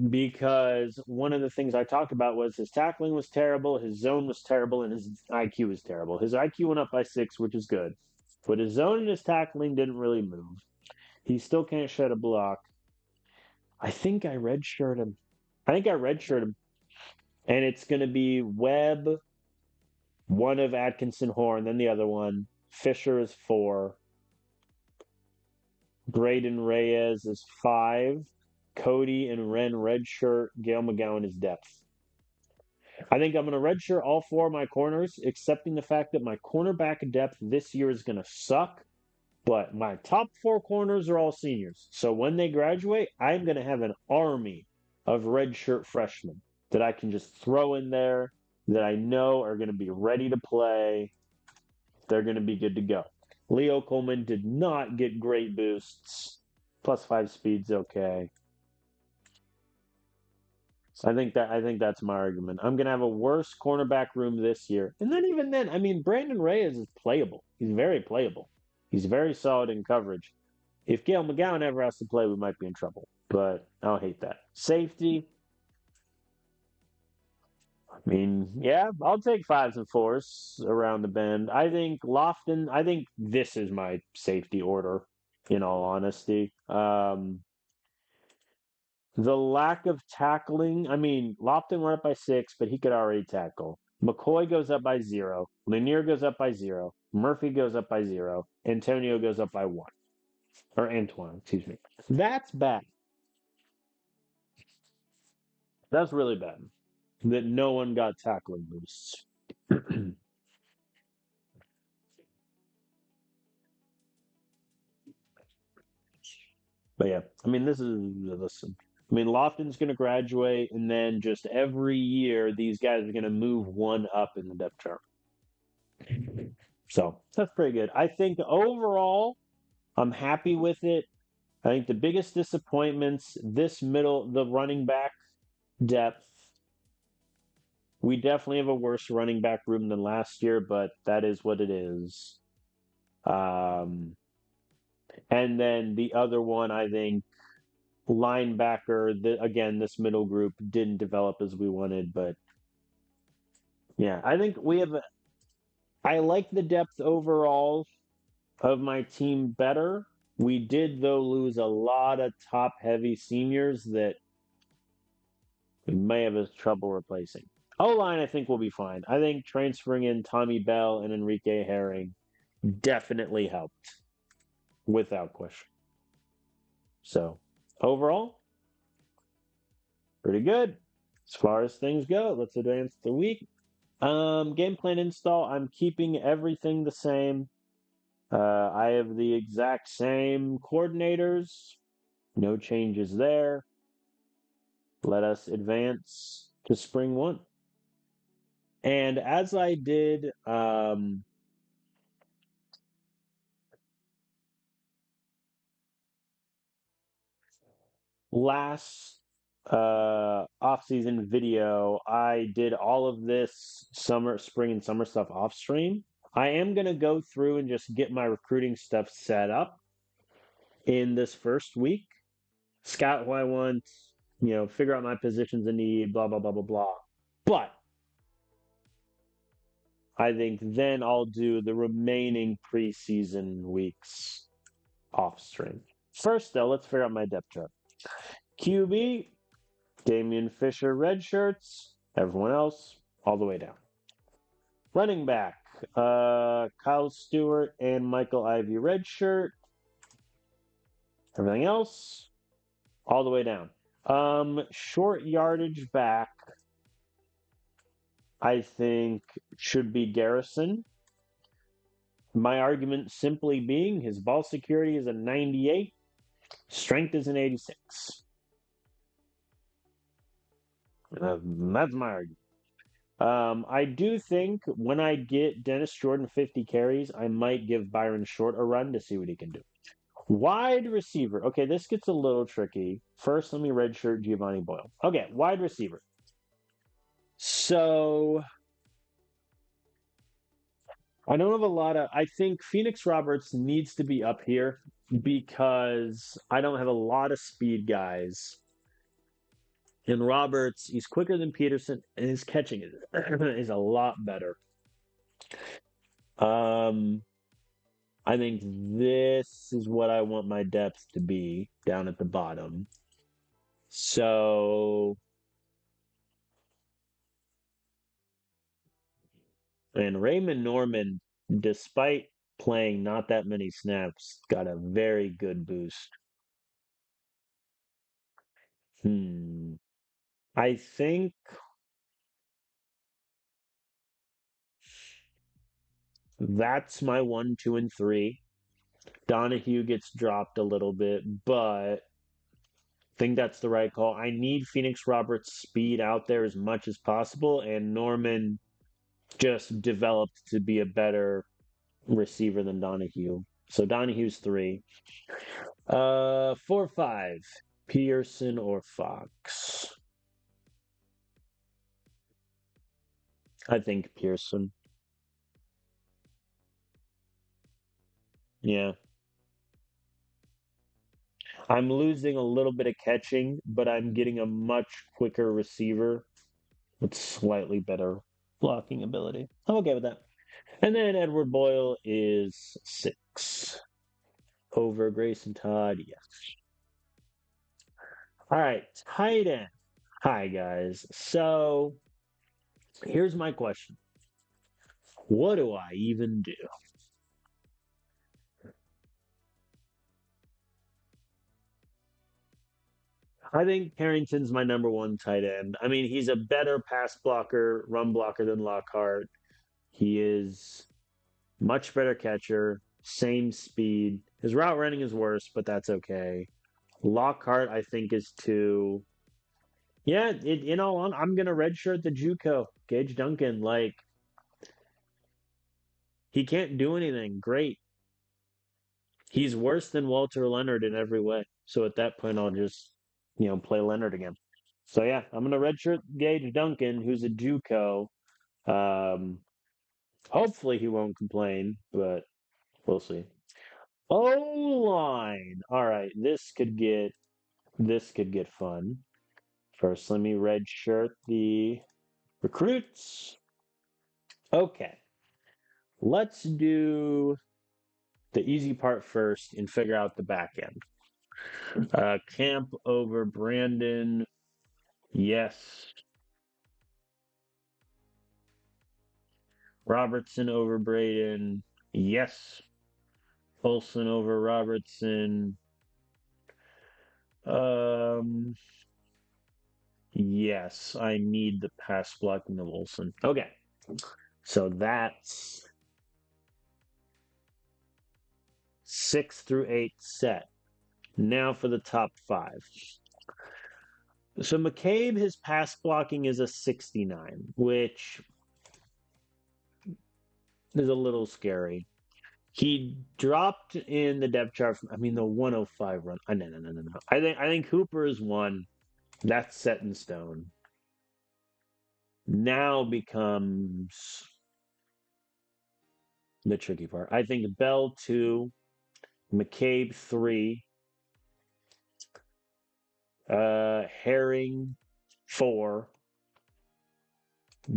Because one of the things I talked about was his tackling was terrible, his zone was terrible, and his IQ was terrible. His IQ went up by 6, which is good. But his zone and his tackling didn't really move. He still can't shed a block. I think I redshirt him. I think I redshirt him. And it's going to be Webb, one of Atkinson Horn, then the other one. Fisher is 4. Braden Reyes is 5. Cody and Ren redshirt. Gail McGowan is depth. I think I'm going to redshirt all 4 of my corners, accepting the fact that my cornerback depth this year is going to suck. But my top 4 corners are all seniors. So when they graduate, I'm going to have an army of redshirt freshmen that I can just throw in there that I know are going to be ready to play. They're going to be good to go. Leo Coleman did not get great boosts. Plus 5 speed's okay. So I think that's my argument. I'm gonna have a worse cornerback room this year. And then even then, I mean Brandon Reyes is playable. He's very playable. He's very solid in coverage. If Gail McGowan ever has to play, we might be in trouble. But I don't hate that. Safety. I mean, yeah, I'll take 5s and 4s around the bend. I think Lofton, I think this is my safety order, in all honesty. The lack of tackling, I mean, Lofton went up by 6, but he could already tackle. McCoy goes up by 0. Lanier goes up by 0. Murphy goes up by 0. Antonio goes up by 1. Or Antoine, excuse me. That's bad. That's really bad. That no one got tackling boosts. But yeah, I mean, listen. I mean, Lofton's going to graduate, and then just every year, these guys are going to move 1 up in the depth chart. So that's pretty good. I think overall, I'm happy with it. I think the biggest disappointments the running back depth. We definitely have a worse running back room than last year, but that is what it is. Um, and then the other one, I think, linebacker. Again, this middle group didn't develop as we wanted, but yeah, I think we have. I like the depth overall of my team better. We did, though, lose a lot of top heavy seniors that we may have trouble replacing. O line, I think, will be fine. I think transferring in Tommy Bell and Enrique Herring definitely helped, without question. So, overall, pretty good as far as things go. Let's advance the week. Game plan install, I'm keeping everything the same. I have the exact same coordinators, no changes there. Let us advance to spring 1. And as I did last off-season video, I did all of this spring and summer stuff off stream. I am going to go through and just get my recruiting stuff set up in this first week, scout who I want, figure out my positions in need, blah, blah, blah, blah, blah. But I think then I'll do the remaining preseason weeks off stream. First, though, let's figure out my depth chart. QB, Damian Fisher, red shirts. Everyone else, all the way down. Running back, Kyle Stewart and Michael Ivey, red shirt. Everything else, all the way down. Short yardage back, I think, should be Garrison. My argument simply being his ball security is a 98, strength is an 86. That's my argument. I do think when I get Dennis Jordan 50 carries, I might give Byron Short a run to see what he can do. Wide receiver. Okay, this gets a little tricky. First, let me redshirt Giovanni Boyle. Okay, wide receiver. So I don't have a lot of. I think Phoenix Roberts needs to be up here because I don't have a lot of speed guys. And Roberts, he's quicker than Peterson, and his catching is a lot better. Um, I think this is what I want my depth to be down at the bottom. So, and Raymond Norman, despite playing not that many snaps, got a very good boost. Hmm. I think that's my one, two, and three. Donahue gets dropped a little bit, but I think that's the right call. I need Phoenix Roberts' speed out there as much as possible, and Norman just developed to be a better receiver than Donahue. So Donahue's three. 4, 5. Pearson or Fox? I think Pearson. Yeah. I'm losing a little bit of catching, but I'm getting a much quicker receiver with slightly better blocking ability. I'm okay with that. And then Edward Boyle is 6 over Grayson Todd. Yes. All right, tight end. Hi guys. So here's my question. What do I even do? I think Harrington's my number one tight end. I mean, he's a better pass blocker, run blocker than Lockhart. He is much better catcher, same speed. His route running is worse, but that's okay. Lockhart, I think, is too. Yeah, I'm gonna redshirt the JUCO Gage Duncan. Like he can't do anything. Great. He's worse than Walter Leonard in every way. So at that point, I'll just play Leonard again. So yeah, I'm gonna redshirt Gage Duncan, who's a JUCO. Um, hopefully he won't complain, but we'll see. O line. All right, this could get fun. First, let me redshirt the recruits. Okay, let's do the easy part first and figure out the back end. Camp over Brandon. Yes. Robertson over Braden. Yes. Olson over Robertson. Um, yes, I need the pass blocking of Olson. Okay. So that's 6 through 8 set. Now for the top five. So McCabe, his pass blocking is a 69, which is a little scary. He dropped in the depth chart. I mean, the 105 run. No, no, no, no, no. I think Hooper is one. That's set in stone. Now becomes the tricky part. I think Bell 2, McCabe 3, Herring 4,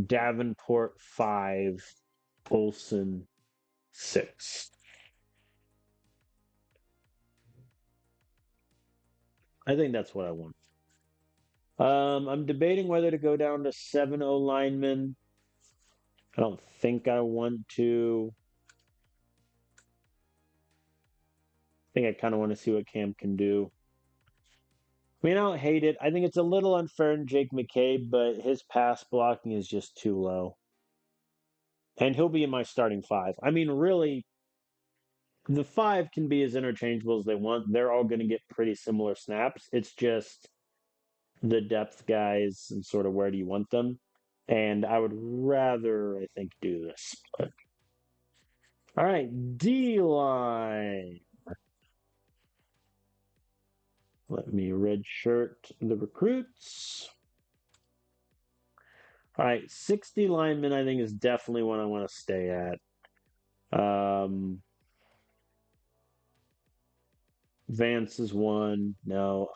Davenport 5, Olson 6. I think that's what I want. I'm debating whether to go down to 7 linemen. I don't think I want to. I think I kind of want to see what Cam can do. I mean, I don't hate it. I think it's a little unfair in Jake McCabe, but his pass blocking is just too low. And he'll be in my starting five. I mean, really, the five can be as interchangeable as they want. They're all going to get pretty similar snaps. It's just the depth guys and sort of where do you want them. And I would rather, I think, do this. But all right, D line. Let me redshirt the recruits. All right, 60 linemen, I think, is definitely what I want to stay at. Vance is one. No.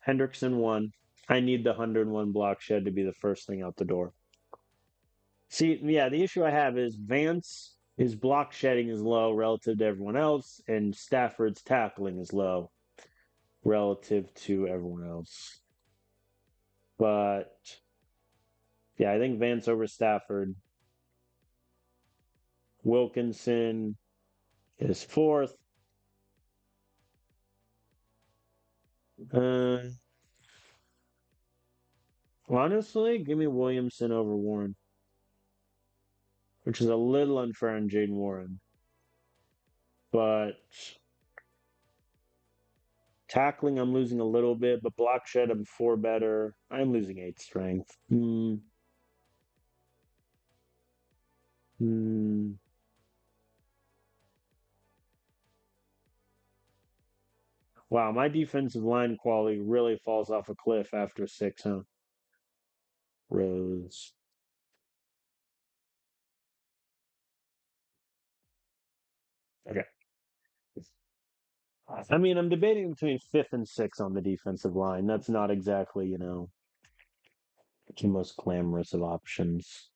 Hendrickson one. I need the 101 block shed to be the first thing out the door. See, yeah, the issue I have is Vance, his block shedding is low relative to everyone else, and Stafford's tackling is low relative to everyone else. But yeah, I think Vance over Stafford. Wilkinson is fourth. Uh, honestly, give me Williamson over Warren, which is a little unfair on Jaden Warren. But tackling, I'm losing a little bit, but block shed, I'm four better. I'm losing eight strength. Hmm. Wow, my defensive line quality really falls off a cliff after six, huh? Rose. Okay. I mean, I'm debating between fifth and sixth on the defensive line. That's not exactly, the most glamorous of options.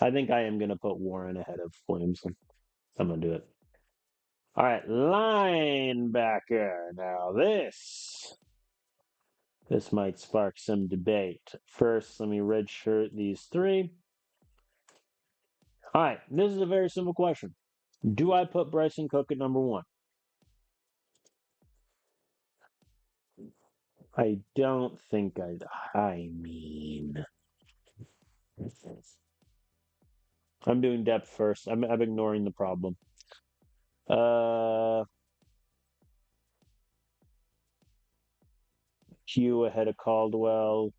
I think I am going to put Warren ahead of Williamson. I'm going to do it. All right, linebacker. Now this might spark some debate. First, let me redshirt these three. All right, this is a very simple question. Do I put Bryson Cook at number one? I don't think I mean, I'm doing depth first. I'm ignoring the problem. Uh, Q ahead of Caldwell.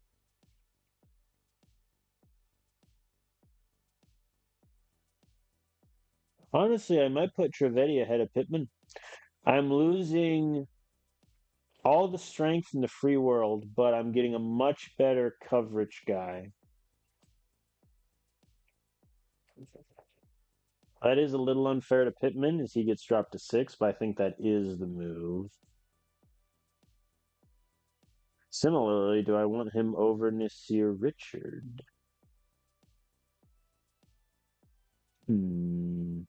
Honestly, I might put Trevetti ahead of Pittman. I'm losing all the strength in the free world, but I'm getting a much better coverage guy. That is a little unfair to Pittman as he gets dropped to six, but I think that is the move. Similarly, do I want him over Nasir Richard? Hmm.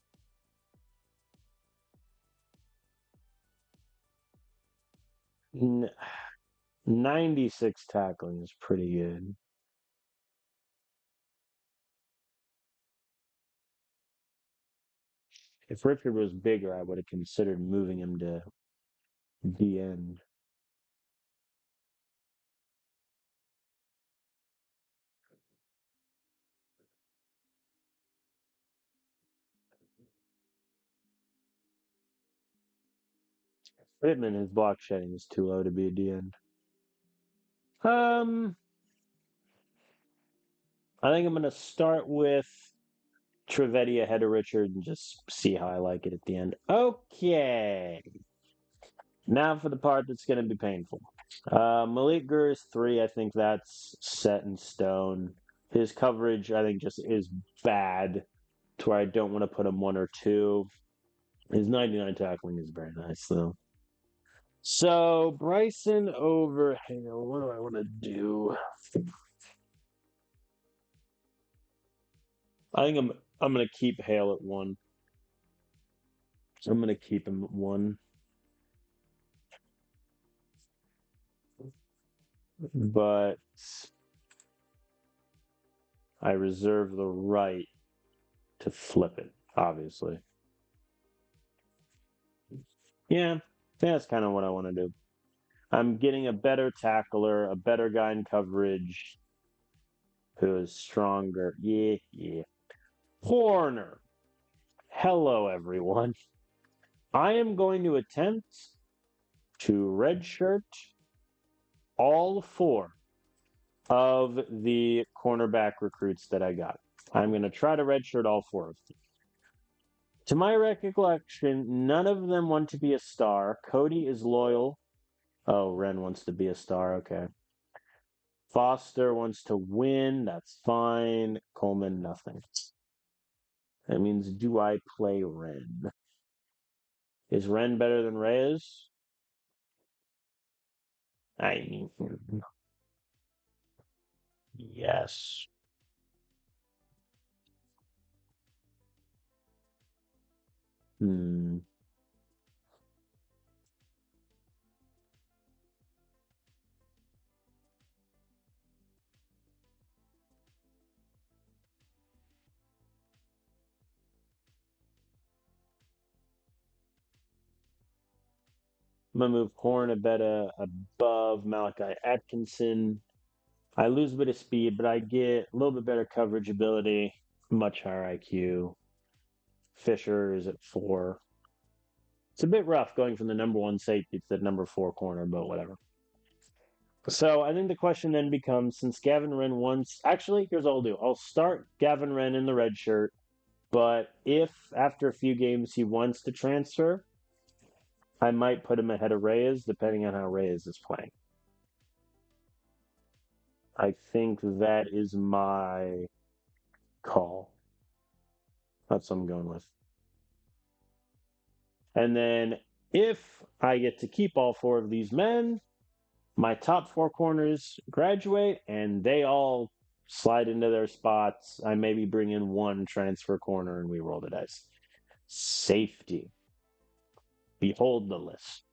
96 tackling is pretty good. If Richard was bigger, I would have considered moving him to the end. Pittman, his block shedding is too low to be a D end. Um, I think I'm going to start with Trevetti ahead of Richard and just see how I like it at the end. Okay. Now for the part that's going to be painful. Malik Gurr is three. I think that's set in stone. His coverage, I think, just is bad to where I don't want to put him one or two. His 99 tackling is very nice, though. So Bryson over Hale. What do I want to do? I think I'm gonna keep Hale at one. I'm gonna keep him at one. But I reserve the right to flip it, obviously. Yeah, that's kind of what I want to do. I'm getting a better tackler, a better guy in coverage who is stronger. Yeah, yeah. Corner. Hello, everyone. I am going to attempt to redshirt all four of the cornerback recruits that I got. I'm going to try to redshirt all four of them. To my recollection, none of them want to be a star. Cody is loyal. Oh, Ren wants to be a star. Okay. Foster wants to win. That's fine. Coleman, nothing. That means, do I play Ren? Is Ren better than Reyes? I mean, yes. Hmm. I'm gonna move Horn a bit above Malachi Atkinson. I lose a bit of speed, but I get a little bit better coverage ability, much higher IQ. Fisher is at 4. It's a bit rough going from the number 1 safety to the number 4 corner, but whatever. So I think the question then becomes, since Gavin Wren wants, actually, here's what I'll do. I'll start Gavin Wren in the red shirt, but if after a few games he wants to transfer, I might put him ahead of Reyes, depending on how Reyes is playing. I think that is my call. That's what I'm going with. And then if I get to keep all 4 of these men, my top 4 corners graduate and they all slide into their spots. I maybe bring in 1 transfer corner and we roll the dice. Safety. Behold the list.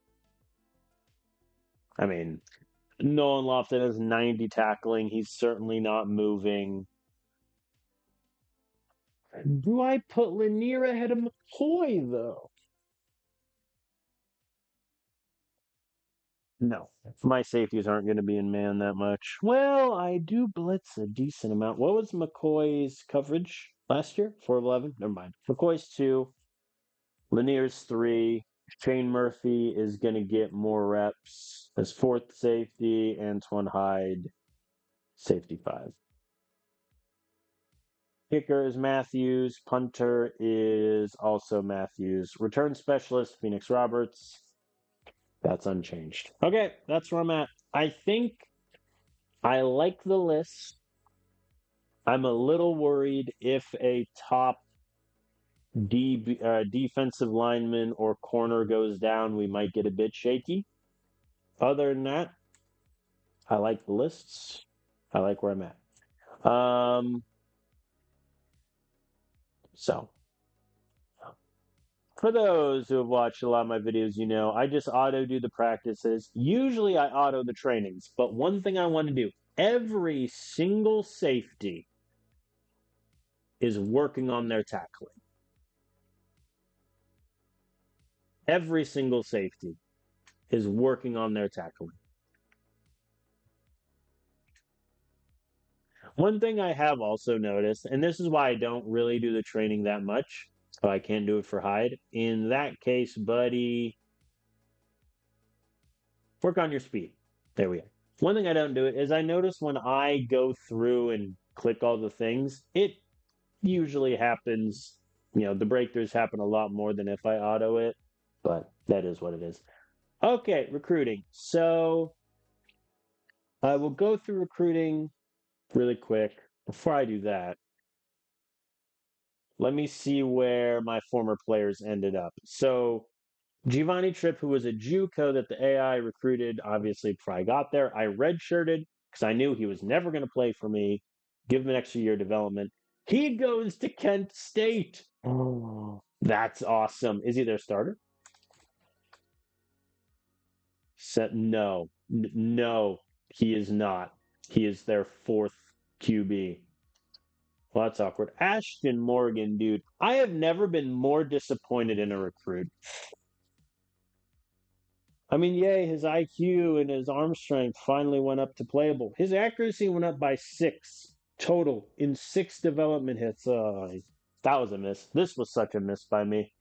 I mean, Nolan Lofton has 90 tackling. He's certainly not moving. Do I put Lanier ahead of McCoy, though? No. My safeties aren't going to be in man that much. Well, I do blitz a decent amount. What was McCoy's coverage last year? 4 of 11? Never mind. McCoy's 2. Lanier's 3. Shane Murphy is going to get more reps as 4th safety. Antoine Hyde, safety 5. Kicker is Matthews. Punter is also Matthews. Return specialist, Phoenix Roberts. That's unchanged. Okay, that's where I'm at. I think I like the list. I'm a little worried if a top defensive lineman or corner goes down, we might get a bit shaky. Other than that, I like the lists. I like where I'm at. So for those who have watched a lot of my videos, you know, I just auto do the practices. Usually I auto the trainings, but one thing I want to do, every single safety is working on their tackling. Every single safety is working on their tackling. One thing I have also noticed, and this is why I don't really do the training that much, so I can't do it for Hyde. In that case, buddy, work on your speed. There we go. One thing I don't do it is I notice when I go through and click all the things, it usually happens, you know, the breakthroughs happen a lot more than if I auto it, but that is what it is. Okay, recruiting. So I will go through recruiting really quick. Before I do that, let me see where my former players ended up. So Giovanni Tripp, who was a JUCO that the AI recruited, obviously before I got there, I redshirted because I knew he was never going to play for me. Give him an extra year of development. He goes to Kent State. Oh, that's awesome. Is he their starter? No, no, he is not. He is their 4th QB. Well, that's awkward. Ashton Morgan, dude. I have never been more disappointed in a recruit. I mean, yay, his IQ and his arm strength finally went up to playable. His accuracy went up by 6 total in 6 development hits. That was a miss. This was such a miss by me.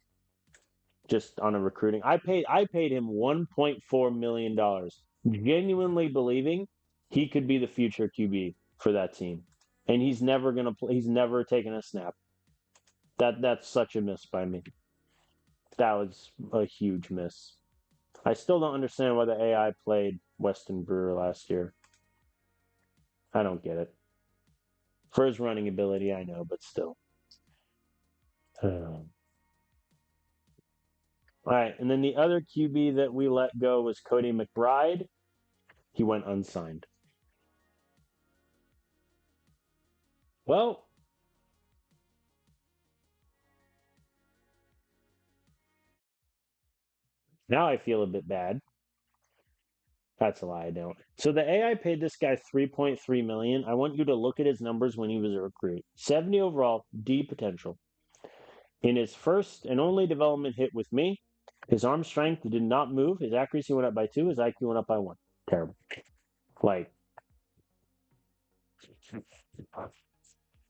just on a recruiting. I paid him $1.4 million, genuinely believing he could be the future QB for that team. And he's never gonna play. He's never taken a snap. That's such a miss by me. That was a huge miss. I still don't understand why the AI played Weston Brewer last year. I don't get it. For his running ability, I know, but still. All right, and then the other QB that we let go was Cody McBride. He went unsigned. Well, now I feel a bit bad. That's a lie, I don't. So the AI paid this guy 3.3 million. I want you to look at his numbers when he was a recruit. 70 overall, D potential. In his first and only development hit with me, his arm strength did not move. His accuracy went up by 2. His IQ went up by 1. Terrible. Like,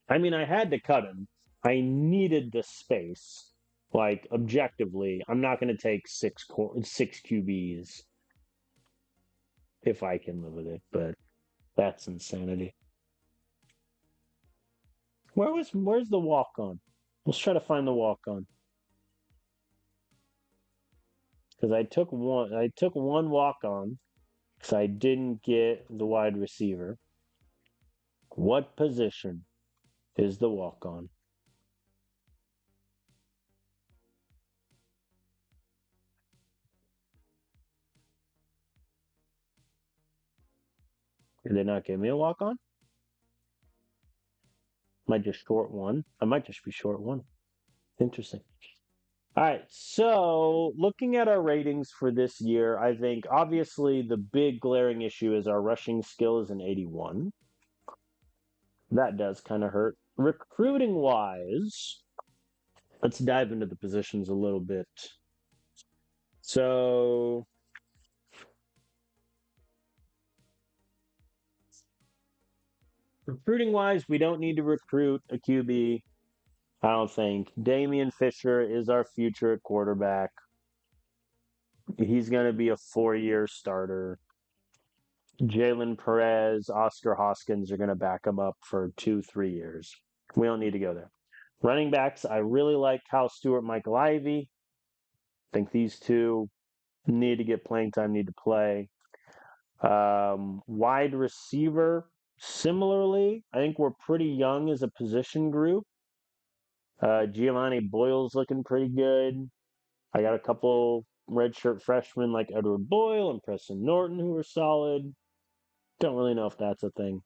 I mean, I had to cut him. I needed the space. Like, objectively, I'm not going to take six QBs if I can live with it, but that's insanity. Where's the walk on? Let's try to find the walk on. Because I took one walk on because I didn't get the wide receiver. What position is the walk on? Did they not give me a walk on? Might just short one. I might just be short one. Interesting. All right, so looking at our ratings for this year, I think obviously the big glaring issue is our rushing skill is an 81. That does kind of hurt. Recruiting wise, let's dive into the positions a little bit. So, recruiting wise, we don't need to recruit a QB. I don't think. Damian Fisher is our future at quarterback. He's going to be a 4-year starter. Jalen Perez, Oscar Hoskins are going to back him up for 2, 3 years. We don't need to go there. Running backs, I really like Kyle Stewart, Michael Ivy. I think these two need to get playing time, need to play. Wide receiver, similarly, I think we're pretty young as a position group. Giovanni Boyle's looking pretty good. I got a couple redshirt freshmen like Edward Boyle and Preston Norton who are solid. Don't really know if that's a thing.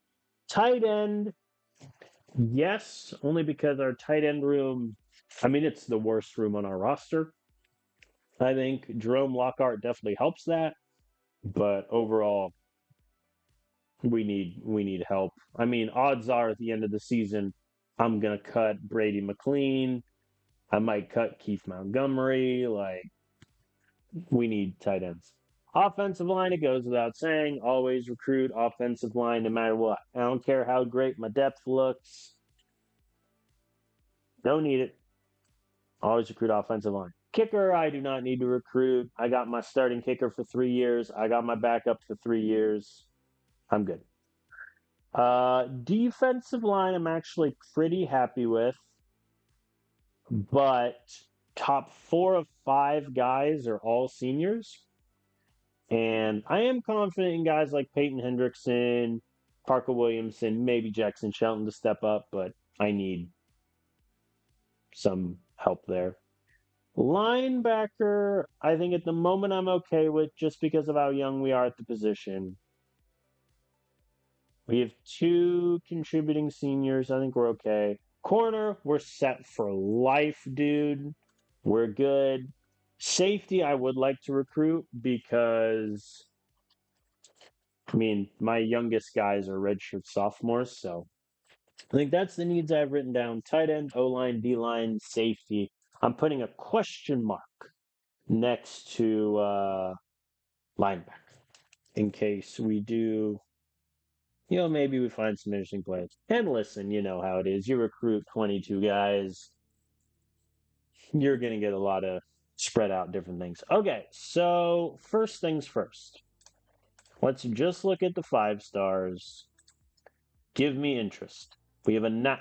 Tight end, yes, only because our tight end room, I mean, it's the worst room on our roster. I think Jerome Lockhart definitely helps that, but overall, we need help. I mean, odds are at the end of the season, I'm gonna cut Brady McLean. I might cut Keith Montgomery. Like, we need tight ends. Offensive line, it goes without saying. Always recruit offensive line no matter what. I don't care how great my depth looks. Don't need it. Always recruit offensive line. Kicker, I do not need to recruit. I got my starting kicker for 3 years. I got my backup for 3 years. I'm good. Defensive line, I'm actually pretty happy with, but top 4 of 5 guys are all seniors. And I am confident in guys like Peyton Hendrickson, Parker Williamson, maybe Jackson Shelton to step up, but I need some help there. Linebacker, I think at the moment I'm okay with just because of how young we are at the position. We have 2 contributing seniors. I think we're okay. Corner, we're set for life, dude. We're good. Safety, I would like to recruit because, I mean, my youngest guys are redshirt sophomores, so I think that's the needs I've written down. Tight end, O-line, D-line, safety. I'm putting a question mark next to linebacker in case we do, maybe we find some interesting players. And listen, you know how it is. You recruit 22 guys, you're going to get a lot of spread out different things. Okay, so first things first. Let's just look at the 5 stars. Give me interest. We have a nut.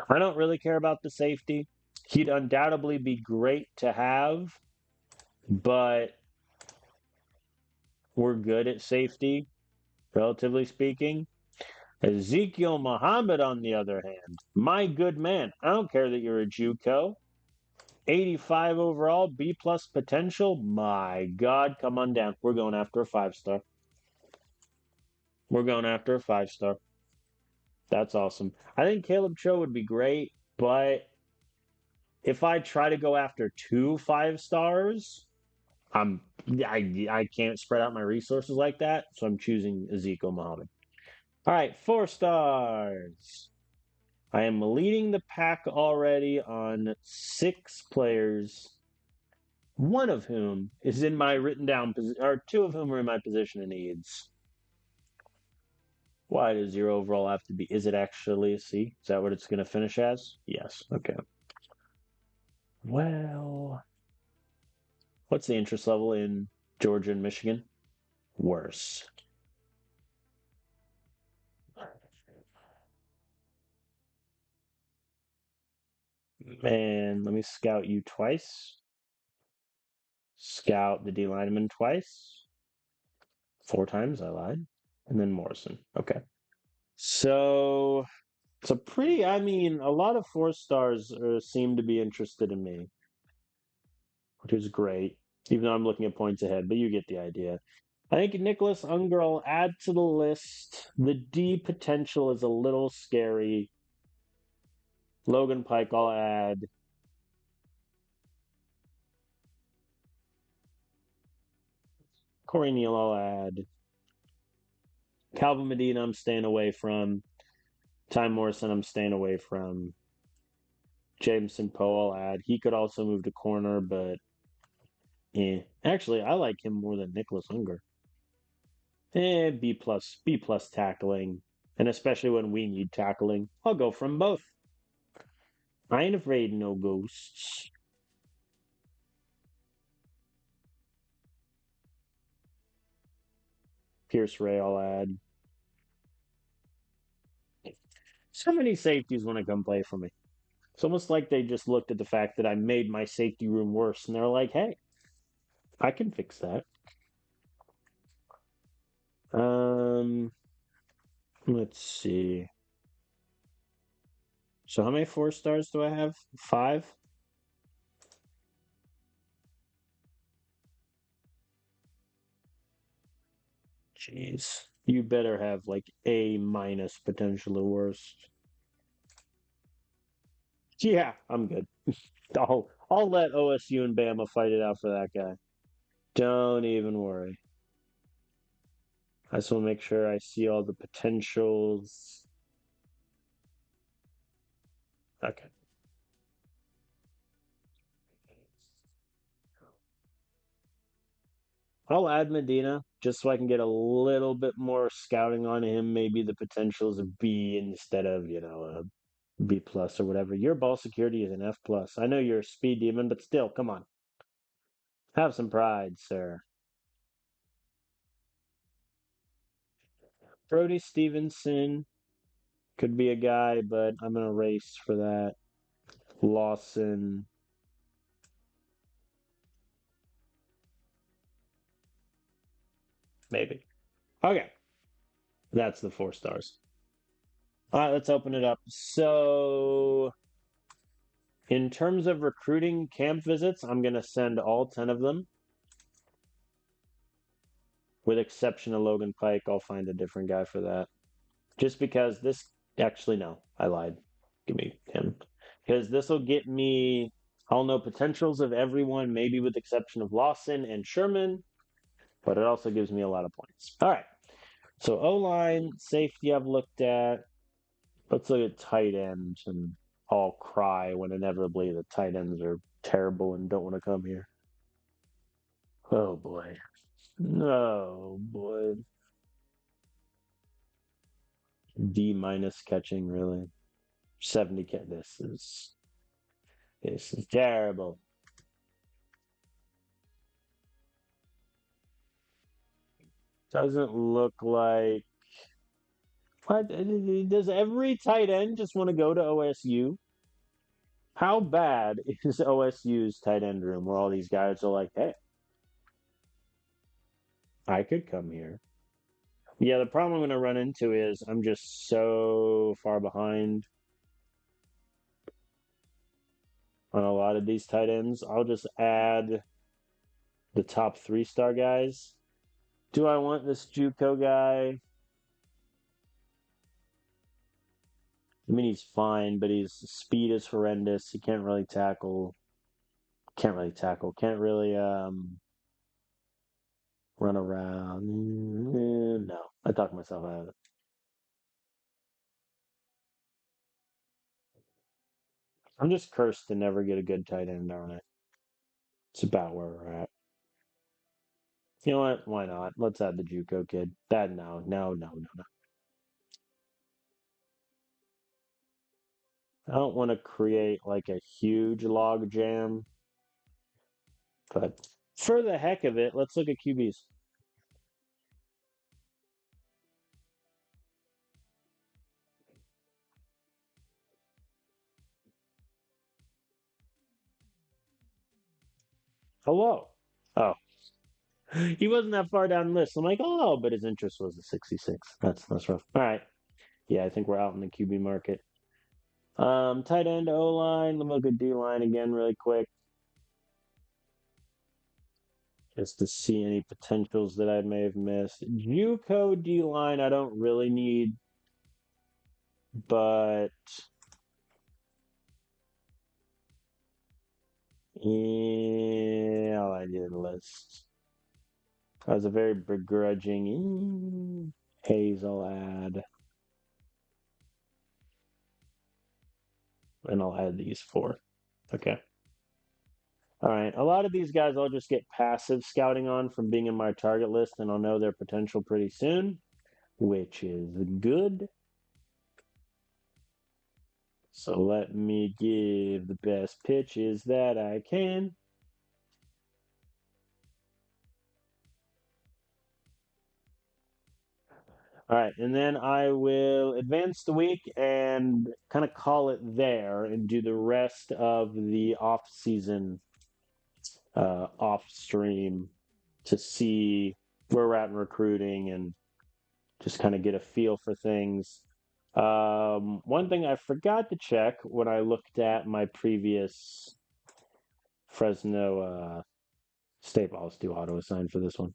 I don't really care about the safety. He'd undoubtedly be great to have, but we're good at safety, relatively speaking. Ezekiel Muhammad, on the other hand, my good man. I don't care that you're a JUCO. 85 overall, B plus potential. My God, come on down. We're going after a 5 star. We're going after a 5 star. That's awesome. I think Caleb Cho would be great, but if I try to go after 2 5 stars, I'm I can't spread out my resources like that, so I'm choosing Ezekiel Muhammad. All right, 4 stars. I am leading the pack already on 6 players, one of whom is in my written down position, or 2 of whom are in my position of needs. Why does 0 overall have to be? Is it actually a C? Is that what it's going to finish as? Yes. Okay. Well, what's the interest level in Georgia and Michigan? Worse. And let me scout you twice. Scout the D lineman twice. 4 times, I lied. And then Morrison. Okay. So it's a pretty, I mean, a lot of 4 stars seem to be interested in me, which is great, even though I'm looking at points ahead, but you get the idea. I think Nicholas Unger will add to the list. The D potential is a little scary. Logan Pike, I'll add. Corey Neal, I'll add. Calvin Medina, I'm staying away from. Ty Morrison, I'm staying away from. Jameson Poe, I'll add. He could also move to corner, but actually, I like him more than Nicholas Unger. B plus tackling, and especially when we need tackling, I'll go from both. I ain't afraid no ghosts. Pierce Ray, I'll add. So many safeties want to come play for me. It's almost like they just looked at the fact that I made my safety room worse, and they're like, "Hey, I can fix that." Let's see. So how many 4 stars do I have? 5? Jeez. You better have like A minus potential or worst. Yeah, I'm good. I'll let OSU and Bama fight it out for that guy. Don't even worry. I just want to make sure I see all the potentials. Okay. I'll add Medina just so I can get a little bit more scouting on him. Maybe the potential is a B instead of, a B plus or whatever. Your ball security is an F plus. I know you're a speed demon, but still, come on. Have some pride, sir. Brody Stevenson could be a guy, but I'm gonna race for that. Lawson, maybe. Okay. That's the 4 stars. All right, let's open it up. So, in terms of recruiting camp visits, I'm going to send all 10 of them. With exception of Logan Pike, I'll find a different guy for that. Just because this, actually, no, I lied. Give me him. Because this will get me, I'll know potentials of everyone, maybe with exception of Lawson and Sherman, but it also gives me a lot of points. All right. So O-line, safety I've looked at. Let's look at tight ends, and I'll cry when inevitably the tight ends are terrible and don't want to come here. Oh boy. Oh boy. D minus catching, really. 70 catch. This is terrible. Doesn't look like. What? Does every tight end just want to go to OSU? How bad is OSU's tight end room where all these guys are like, hey, I could come here? Yeah, the problem I'm going to run into is I'm just so far behind on a lot of these tight ends. I'll just add the top 3-star guys. Do I want this JUCO guy? I mean, he's fine, but his speed is horrendous. He can't really tackle. Can't really tackle. Can't really run around. No, I talked myself out of it. I'm just cursed to never get a good tight end, aren't I? It's about where we're at. You know what? Why not? Let's add the JUCO kid. That no. I don't want to create like a huge log jam, but for the heck of it, let's look at QBs. Hello. Oh, he wasn't that far down the list. I'm like, oh, but his interest was a 66. That's rough. All right. Yeah, I think we're out in the QB market. Tight end, O line. Let me look at D line again, really quick, just to see any potentials that I may have missed. JUCO D line, I don't really need, but yeah, I did list. That was a very begrudging. Hayes, I'll add, and I'll add these 4. Okay. All right. A lot of these guys I'll just get passive scouting on from being in my target list, and I'll know their potential pretty soon, which is good. So let me give the best pitches that I can. All right, and then I will advance the week and kind of call it there and do the rest of the off season off stream to see where we're at in recruiting and just kind of get a feel for things. One thing I forgot to check when I looked at my previous Fresno State, let's do auto assign for this one.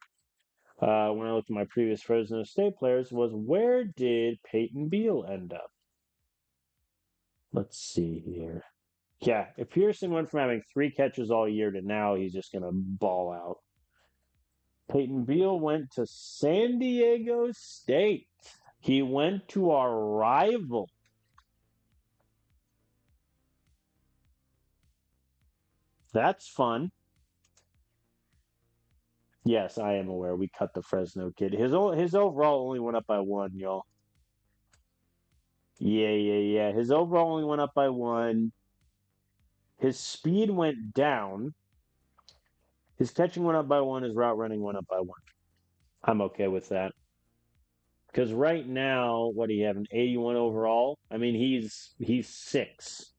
When I looked at my previous Fresno State players was where did Peyton Beal end up? Let's see here. Yeah, if Pearson went from having 3 catches all year to now he's just going to ball out. Peyton Beal went to San Diego State. He went to our rival. That's fun. Yes, I am aware. We cut the Fresno kid. His overall only went up by 1, y'all. Yeah. His overall only went up by 1. His speed went down. His catching went up by 1. His route running went up by 1. I'm okay with that. Because right now, what do you have? An 81 overall? I mean, he's 6.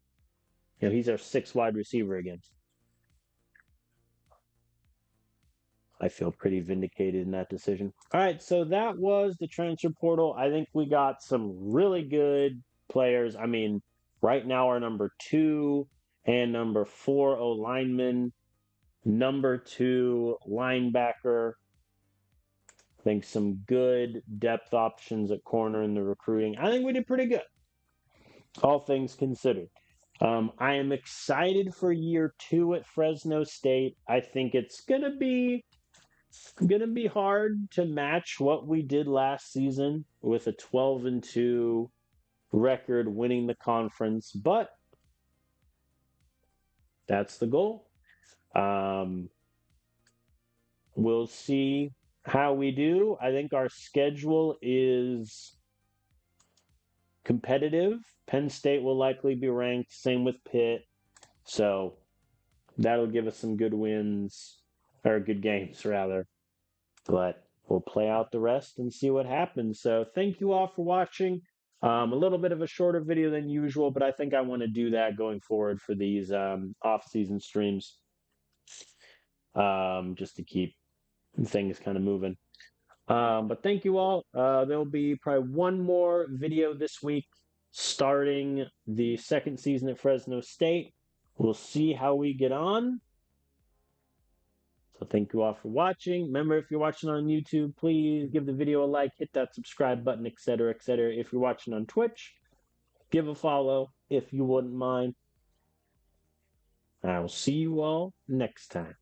He's our 6 wide receiver again. I feel pretty vindicated in that decision. All right, so that was the transfer portal. I think we got some really good players. I mean, right now our number 2 and number 4 O lineman, number 2 linebacker. I think some good depth options at corner in the recruiting. I think we did pretty good, all things considered. I am excited for year 2 at Fresno State. I think it's gonna be hard to match what we did last season with a 12-2 record, winning the conference, but that's the goal. We'll see how we do. I think our schedule is competitive. Penn State will likely be ranked. Same with Pitt. So that'll give us some good wins, or good games, rather. But we'll play out the rest and see what happens. So thank you all for watching. A little bit of a shorter video than usual, but I think I want to do that going forward for these off-season streams, just to keep things kind of moving. But thank you all. There'll be probably one more video this week starting the second season at Fresno State. We'll see how we get on. So thank you all for watching. Remember, if you're watching on YouTube, please give the video a like, hit that subscribe button, etc., etc. If you're watching on Twitch, give a follow if you wouldn't mind. I will see you all next time.